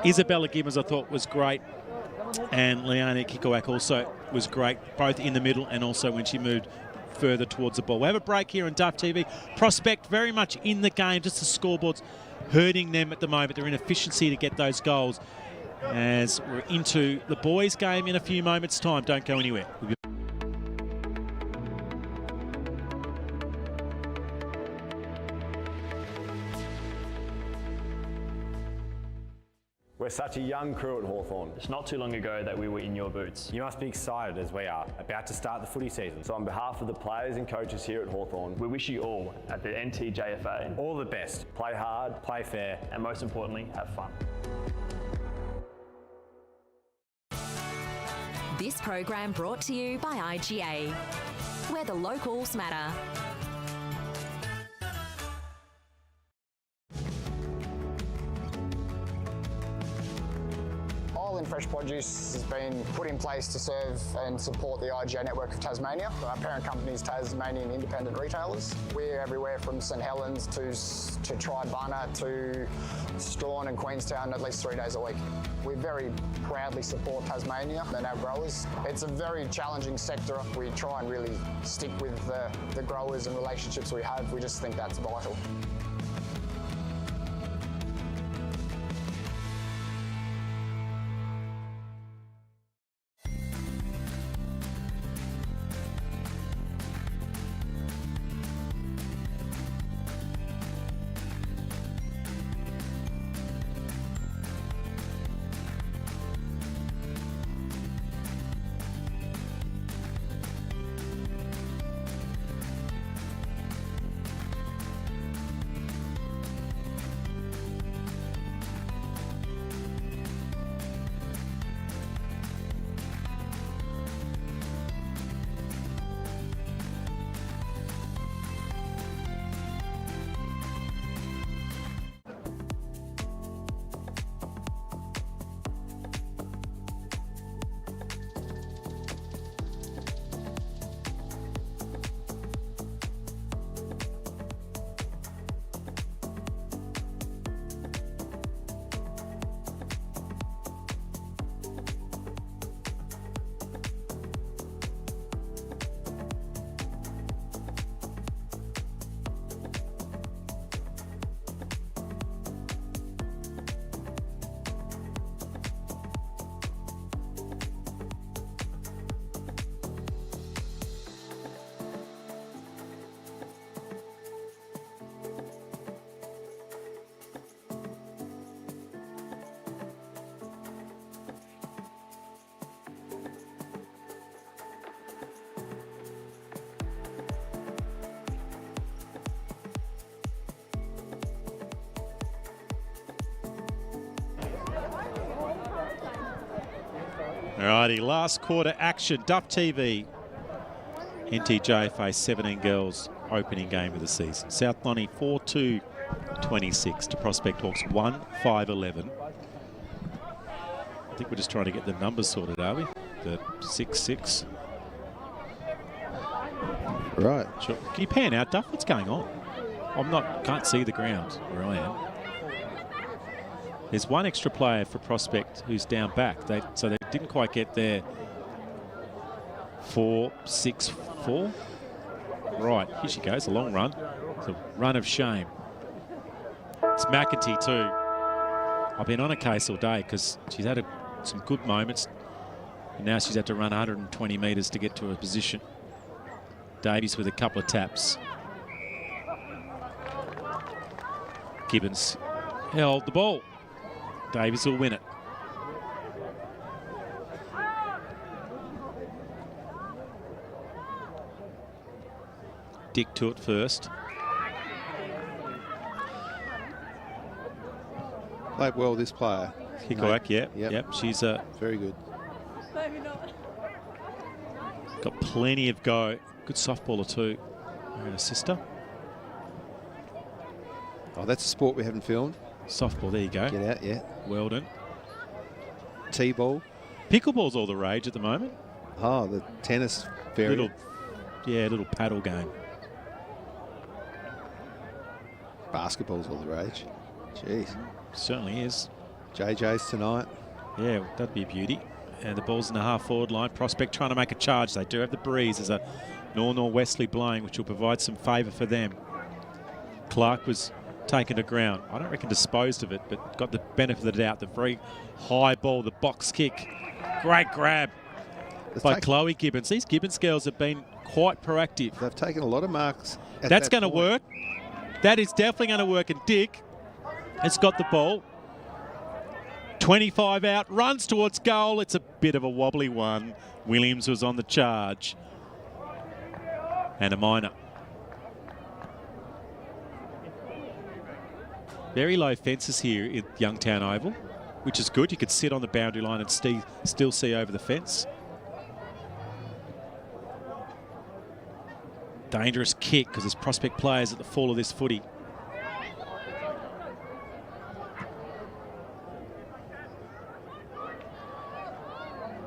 Isabella Gibbons I thought was great. And Leonie Kikowak also was great, both in the middle and also when she moved further towards the ball. We have a break here on Duff TV. Prospect very much in the game, just the scoreboard's hurting them at the moment. Their inefficiency to get those goals. As we're into the boys' game in a few moments' time. Don't go anywhere. We're such a young crew at Hawthorn. It's not too long ago that we were in your boots. You must be excited as we are, about to start the footy season. So on behalf of the players and coaches here at Hawthorn, we wish you all at the NTJFA all the best. Play hard, play fair, and most importantly, have fun. This program brought to you by IGA, where the locals matter. Fresh Produce has been put in place to serve and support the IGA network of Tasmania. Our parent company is Tasmanian Independent Retailers. We're everywhere from St Helens to Tribunna to Strawn and Queenstown at least 3 days a week. We very proudly support Tasmania and our growers. It's a very challenging sector. We try and really stick with the growers and relationships we have. We just think that's vital. Alrighty, last quarter action, Duff TV. NTJFA 17 girls opening game of the season. South Lonnie 4-2-26 to Prospect Hawks 1-5-11. I think we're just trying to get the numbers sorted, are we? The 6-6. Right. Sure. Can you pan out, Duff? What's going on? Can't see the ground where I am. There's one extra player for Prospect who's down back. So they didn't quite get there. 4-6-4. Right, here she goes, a long run. It's a run of shame. It's McEntee too. I've been on a case all day because she's had some good moments. And now she's had to run 120 metres to get to her position. Davies with a couple of taps. Gibbons held the ball. Davies will win it. Dick to it first. Played well, this player. Kikoak, yeah. Yep. She's very good. Got plenty of go. Good softballer too. And her sister. Oh, that's a sport we haven't filmed. Softball, there you go. Get out, yeah. Weldon. T-ball. Pickleball's all the rage at the moment. Oh, the tennis variant. Little paddle game. Basketball's all the rage. Jeez. Certainly is. JJ's tonight. Yeah, that'd be a beauty. And the ball's in the half-forward line. Prospect trying to make a charge. They do have the breeze. There's a north-northwesterly blowing, which will provide some favour for them. Clark was taken to ground. I don't reckon disposed of it, but got the benefit of the doubt. The very high ball, the box kick. Great grab by Chloe Gibbons. These Gibbons girls have been quite proactive. They've taken a lot of marks. That's going to work. That is definitely going to work. And Dick has got the ball. 25 out, runs towards goal. It's a bit of a wobbly one. Williams was on the charge. And a minor. Very low fences here at Youngtown Oval, which is good. You could sit on the boundary line and still see over the fence. Dangerous kick because there's Prospect players at the fall of this footy.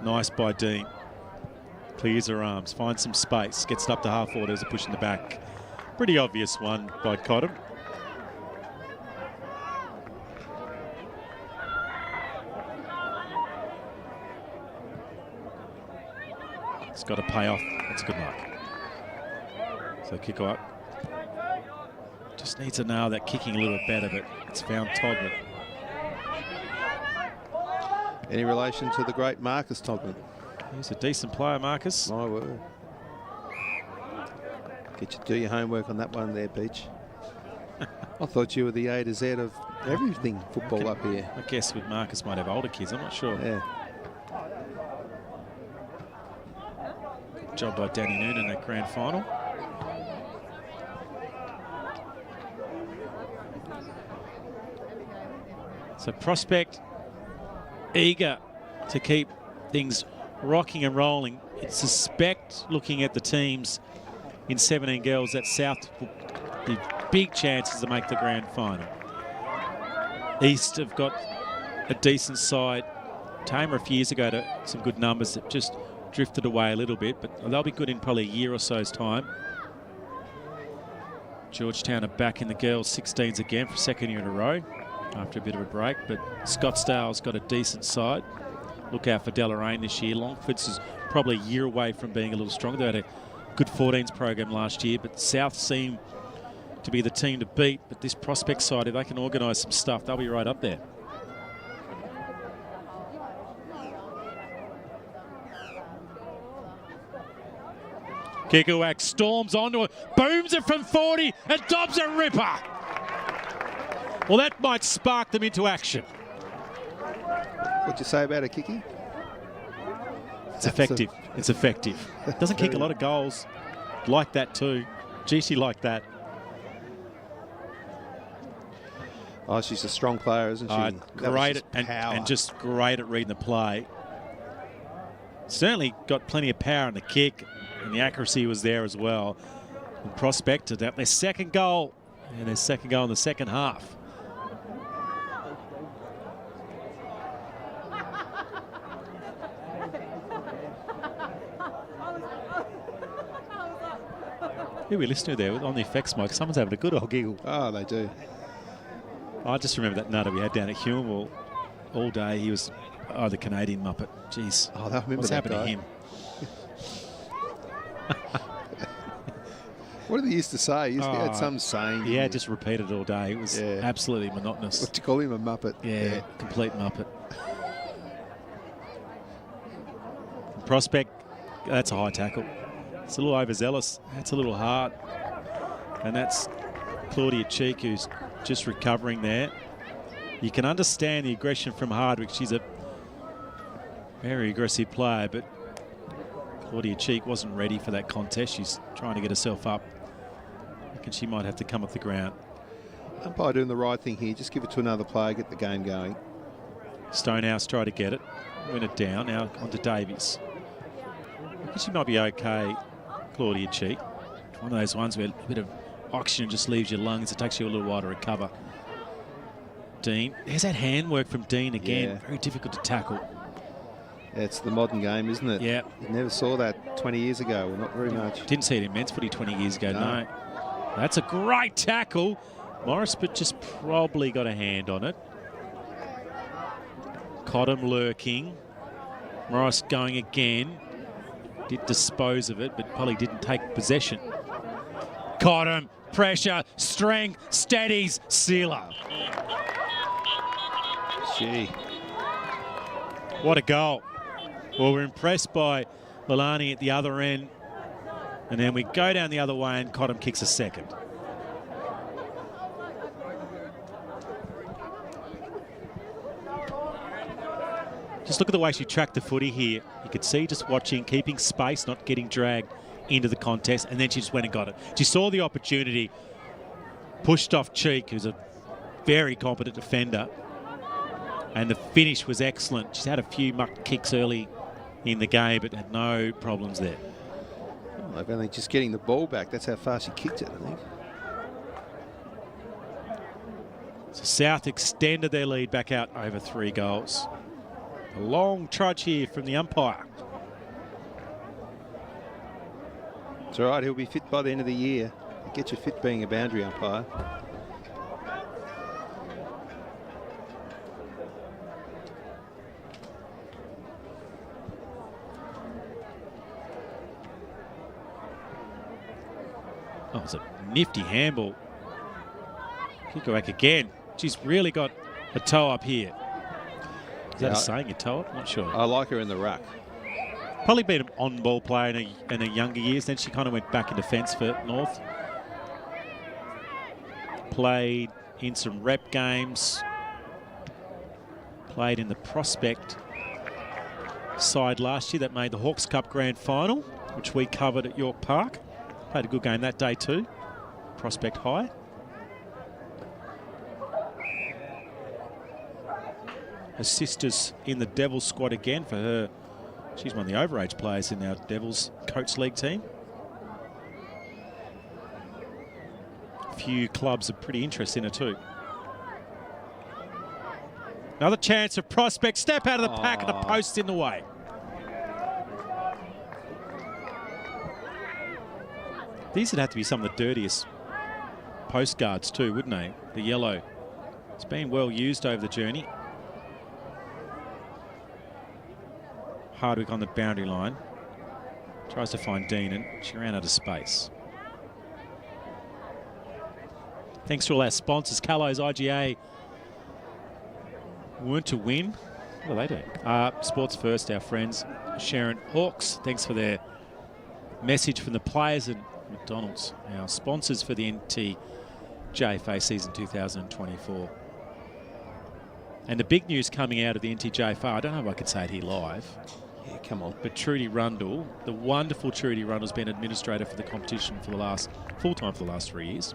Nice by Dean. Clears her arms, finds some space, gets it up to half forward. There's a push in the back. Pretty obvious one by Cottam. It's got to pay off. That's a good mark. So kick up. Just needs to nail that kicking a little bit better, but it's found Todman. Any relation to the great Marcus Todman? He's a decent player, Marcus. My word. Do your homework on that one there, Peach. I thought you were the A to Z of everything football up here. I guess with Marcus might have older kids, I'm not sure. Yeah. Good job by Danny Noonan in that grand final. So Prospect eager to keep things rocking and rolling. You'd suspect, looking at the teams in 17 girls, that South will be big chances to make the grand final. East have got a decent side. Tamer a few years ago to some good numbers that just drifted away a little bit, but they'll be good in probably a year or so's time. Georgetown are back in the girls 16s again for second year in a row after a bit of a break, but Scottsdale's got a decent side. Look out for Deloraine this year. Longford's is probably a year away from being a little stronger. They had a good 14s program last year, but South seem to be the team to beat. But this Prospect side, if they can organise some stuff, they'll be right up there. Kikuak storms onto it, booms it from 40 and dobs a ripper. Well, that might spark them into action. What'd you say about a Kiki? It's effective. It's effective. Doesn't kick a lot of goals. Like that too. Gee, she like that. Oh, she's a strong player, isn't she? Great and just great at reading the play. Certainly got plenty of power in the kick, and the accuracy was there as well. And Prospect to their second goal, and their second goal in the second half. Who are we listening to there on the effects mic? Someone's having a good old giggle. Oh, they do. I just remember that nutter we had down at Hewell all day. He was the Canadian Muppet. Jeez. Oh, I remember what's that happened guy. to him? What did he used to say? He had some saying. Yeah, just repeated all day. It was absolutely monotonous. What do you call him, a Muppet? Yeah, complete Muppet. Prospect, that's a high tackle. It's a little overzealous. That's a little hard. And that's Claudia Cheek, who's just recovering there. You can understand the aggression from Hardwick. She's a very aggressive player, but Claudia Cheek wasn't ready for that contest. She's trying to get herself up. I reckon she might have to come off the ground. Umpire doing the right thing here. Just give it to another player, get the game going. Stonehouse tried to get it. Win it down. Now on to Davies. I think she might be okay, Claudia Cheek. One of those ones where a bit of oxygen just leaves your lungs. It takes you a little while to recover. Dean. There's that handwork from Dean again. Yeah. Very difficult to tackle. Yeah, it's the modern game, isn't it? Yeah. You never saw that 20 years ago. Well, not very much. Didn't see it in men's footy 20 years ago, no. That's a great tackle. Morris, but just probably got a hand on it. Cottam lurking. Morris going again. Did dispose of it, but probably didn't take possession. Cottam, pressure, strength, steadies, sealer. Gee. What a goal. Well, we're impressed by Lalani at the other end. And then we go down the other way and Cottam kicks a second. Just look at the way she tracked the footy here. You could see just watching, keeping space, not getting dragged into the contest. And then she just went and got it. She saw the opportunity, pushed off Cheek, who's a very competent defender. And the finish was excellent. She's had a few muck kicks early in the game, but had no problems there. They've only just getting the ball back. That's how fast she kicked it, I think. So South extended their lead back out over 3 goals. A long trudge here from the umpire. It's all right, he'll be fit by the end of the year. Get you fit being a boundary umpire. Oh, it's a nifty handball. Kick back again. She's really got a toe up here. Is that a saying, a toe up? Not sure. I like her in the ruck. Probably been an on-ball player in her younger years. Then she kind of went back in defence for North. Played in some rep games. Played in the Prospect side last year that made the Hawks Cup Grand Final, which we covered at York Park. Played a good game that day too. Prospect High. Her sister's in the Devils squad again for her. She's one of the overage players in our Devils Coach League team. A few clubs are pretty interested in her too. Another chance of Prospect. Step out of the pack and the post in the way. These would have to be some of the dirtiest postcards too, wouldn't they? The yellow. It's been well used over the journey. Hardwick on the boundary line. Tries to find Dean and she ran out of space. Thanks to all our sponsors. Callows IGA weren't to win. What are they doing? Sports First, our friends. Sharon Hawks, thanks for their message from the players, and McDonald's, our sponsors for the NTJFA season 2024. And the big news coming out of the NTJFA, I don't know if I could say it here live. Yeah, come on. But Trudy Rundle, the wonderful Trudy Rundle, has been administrator for the competition for the last, full-time for the last 3 years.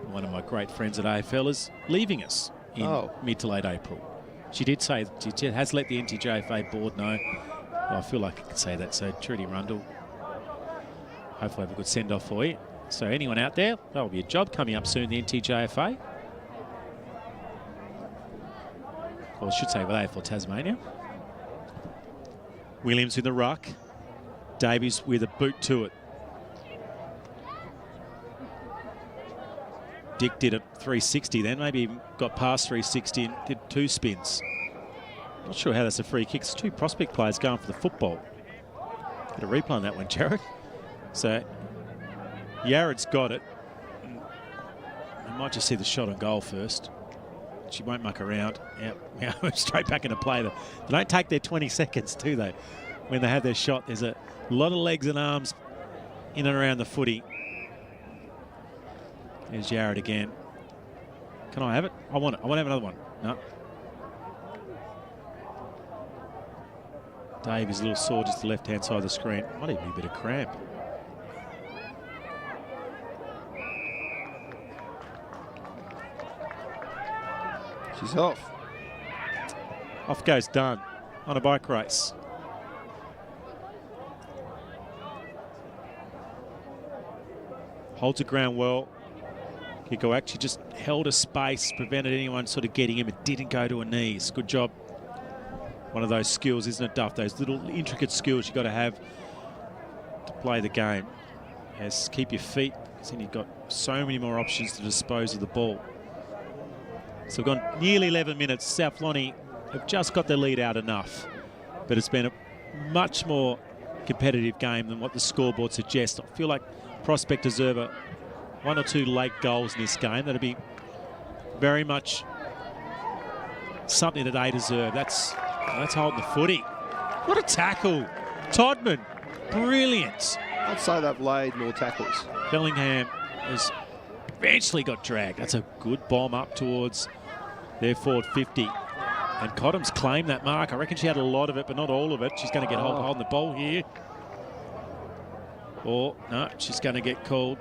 One of my great friends at AFL is leaving us in mid to late April. She did say she has let the NTJFA board know. Well, I feel like I could say that. So Trudy Rundle, hopefully have a good send-off for you. So anyone out there, that'll be a job coming up soon, the NTJFA. Or I should say with AFL Tasmania. Williams in the ruck. Davies with a boot to it. Dick did a 360 then, maybe got past 360 and did 2 spins. Not sure how that's a free kick. It's 2 Prospect players going for the football. Get a replay on that one, Jared. So Yared's got it. You might just see the shot on goal first. She won't muck around. Yep. Straight back into play. They don't take their 20 seconds, do they? When they have their shot, there's a lot of legs and arms in and around the footy. There's Yared again. Can I have it? I want it. I want to have another one. No. Dave is a little sore just the left-hand side of the screen. Might even be a bit of cramp. She's off. Off goes Dunn on a bike race. Holds the ground well. Kiko actually just held a space, prevented anyone sort of getting him. It didn't go to her knees. Good job. One of those skills, isn't it, Duff? Those little intricate skills you've got to have to play the game. As keep your feet, because then you've got so many more options to dispose of the ball. So we've gone nearly 11 minutes. South Lonnie have just got their lead out enough. But it's been a much more competitive game than what the scoreboard suggests. I feel like Prospect deserve 1 or 2 late goals in this game. That'll be very much something that they deserve. That's holding the footy. What a tackle. Todman, brilliant. I'd say they've laid more tackles. Bellingham has eventually got dragged. That's a good bomb up towards their forward 50. And Cottam's claimed that mark. I reckon she had a lot of it, but not all of it. She's going to get hold the ball here. Or, no, she's going to get called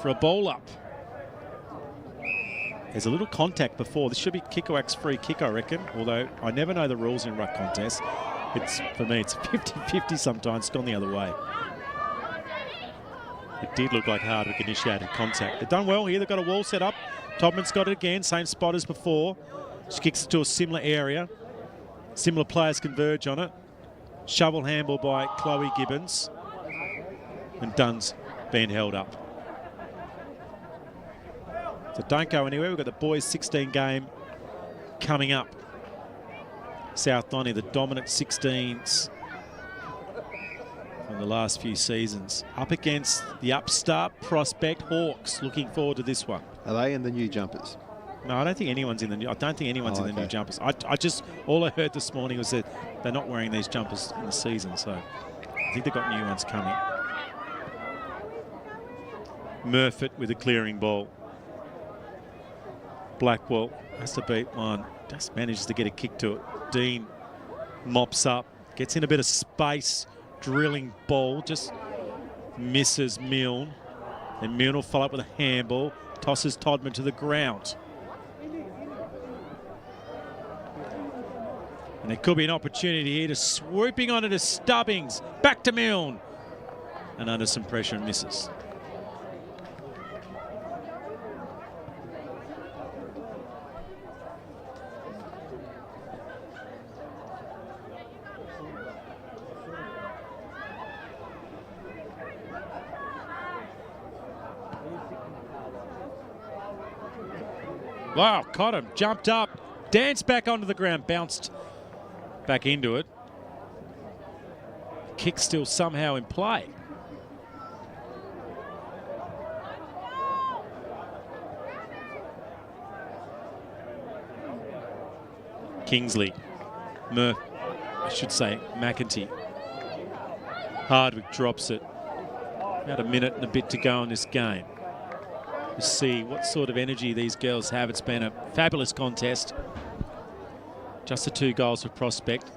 for a ball up. There's a little contact before. This should be Kikoak's free kick, I reckon. Although I never know the rules in ruck contests. For me, it's 50-50 sometimes. It's gone the other way. It did look like Hardwick initiated contact. They've done well here. They've got a wall set up. Todman's got it again. Same spot as before. She kicks it to a similar area. Similar players converge on it. Shovel handball by Chloe Gibbons. And Dunn's being held up. So don't go anywhere. We've got the boys 16 game coming up. South Donny, the dominant 16s from the last few seasons, up against the upstart Prospect Hawks. Looking forward to this one. Are they in the new jumpers? No, I don't think anyone's in the new. I don't think anyone's in the new jumpers. I just, all I heard this morning was that they're not wearing these jumpers in the season, so I think they've got new ones coming. Murfitt with a clearing ball. Blackwell has to beat one. Just manages to get a kick to it. Dean mops up, gets in a bit of space, drilling ball, just misses Milne. And Milne will follow up with a handball, tosses Todman to the ground. And there could be an opportunity here to swooping onto the Stubbings. Back to Milne. And under some pressure and misses. Wow, caught him, jumped up, danced back onto the ground, bounced back into it. Kick still somehow in play. Kingsley, I should say McEntee. Hardwick drops it. About a minute and a bit to go in this game. To see what sort of energy these girls have. It's been a fabulous contest. Just the 2 goals for Prospect.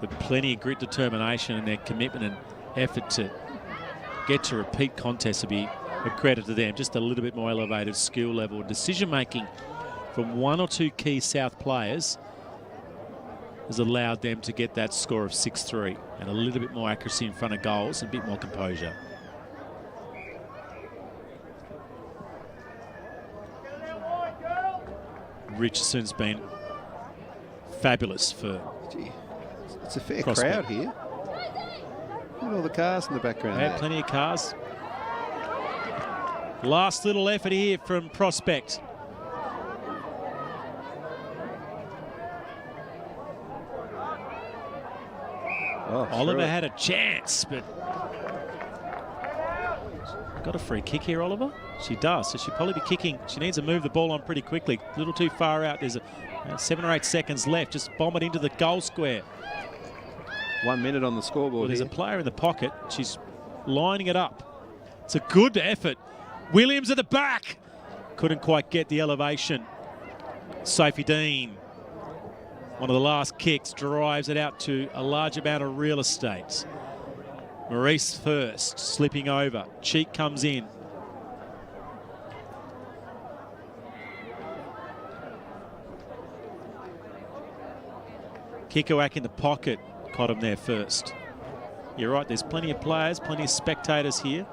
With plenty of grit, determination and their commitment and effort to get to repeat contests to be a credit to them. Just a little bit more elevated skill level. Decision making from 1 or 2 key South players has allowed them to get that score of 6-3 and a little bit more accuracy in front of goals and a bit more composure. Richardson's been fabulous for. Gee, it's a fair Prospect. crowd here. Look at all the cars in the background. They had plenty of cars. Last little effort here from Prospect. Oh, Oliver had a chance, but got a free kick here, Oliver. She does, so she'll probably be kicking. She needs to move the ball on pretty quickly. A little too far out. There's 7 or 8 seconds left. Just bomb it into the goal square. 1 minute on the scoreboard. Well, there's here. a player in the pocket. She's lining it up. It's a good effort. Williams at the back. Couldn't quite get the elevation. Sophie Dean, one of the last kicks, drives it out to a large amount of real estate. Maurice first, slipping over. Cheek comes in. Kikowak in the pocket, caught him there first. You're right, there's plenty of players, plenty of spectators here.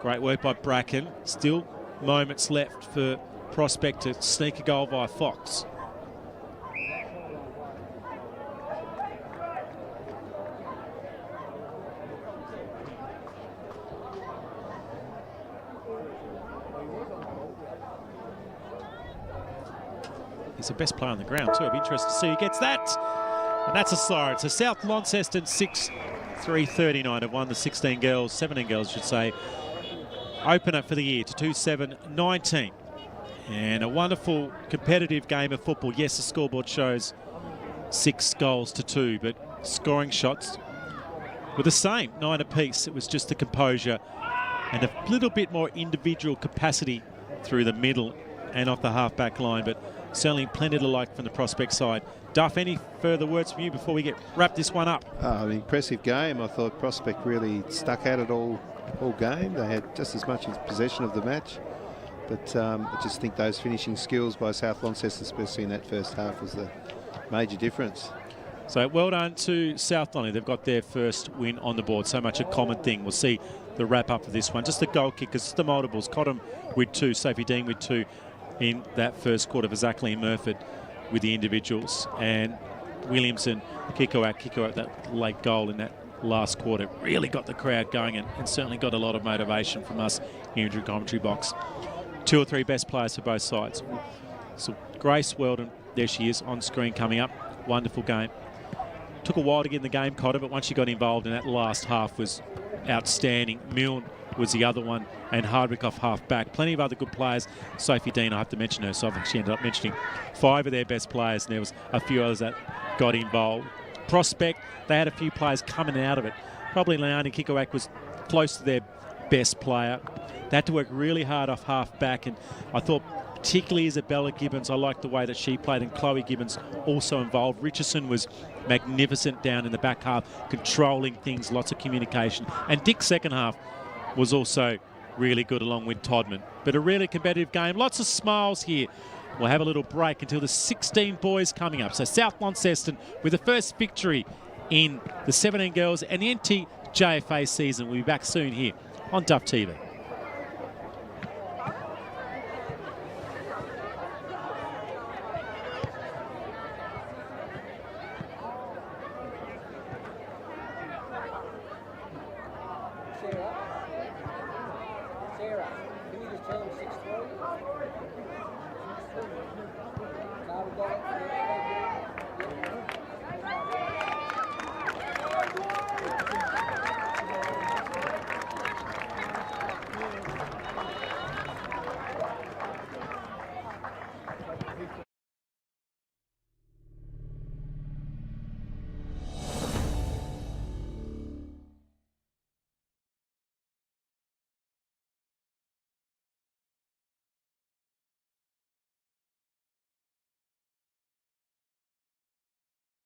Great work by Bracken. Still moments left for Prospect to sneak a goal via Fox. He's the best player on the ground too. I'd be interested to see who gets that. And that's a siren. So South Launceston 6-3-39 have won the 17 girls, I should say, opener for the year to 2-7-19. And a wonderful competitive game of football. Yes, the scoreboard shows 6 goals to 2, but scoring shots were the same, 9 apiece. It was just the composure and a little bit more individual capacity through the middle and off the half-back line, but certainly plenty to like from the Prospect side. Duff, any further words from you before we wrap this one up? An impressive game. I thought Prospect really stuck at it all game. They had just as much possession of the match. But I just think those finishing skills by South Launceston, especially in that first half, was the major difference. So well done to South Donny. They've got their first win on the board. So much a common thing. We'll see the wrap up of this one. Just the goal kickers, just the multiples. Cottam with 2, Sophie Dean with 2. in that first quarter for Zachary Murford with the individuals. And Williamson, Kikoak, that late goal in that last quarter really got the crowd going and certainly got a lot of motivation from us here in the commentary box. 2 or 3 best players for both sides. So Grace Weldon, there she is on screen coming up. Wonderful game. Took a while to get in the game, Cotter, but once she got involved in that last half was outstanding. Milne was the other one, and Hardwick off half back. Plenty of other good players. Sophie Dean, I have to mention her, so I think she ended up mentioning 5 of their best players, and there was a few others that got involved. Prospect, they had a few players coming out of it. Probably Leonie Kikoak was close to their best player. They had to work really hard off half back, and I thought particularly Isabella Gibbons, I liked the way that she played, and Chloe Gibbons also involved. Richardson was magnificent down in the back half, controlling things, lots of communication. And Dick's second half was also really good along with Todman. But a really competitive game, lots of smiles here. We'll have a little break until the 16 boys coming up. So South Launceston with the first victory in the 17 girls and the NTJFA season. We'll be back soon here on Duff TV.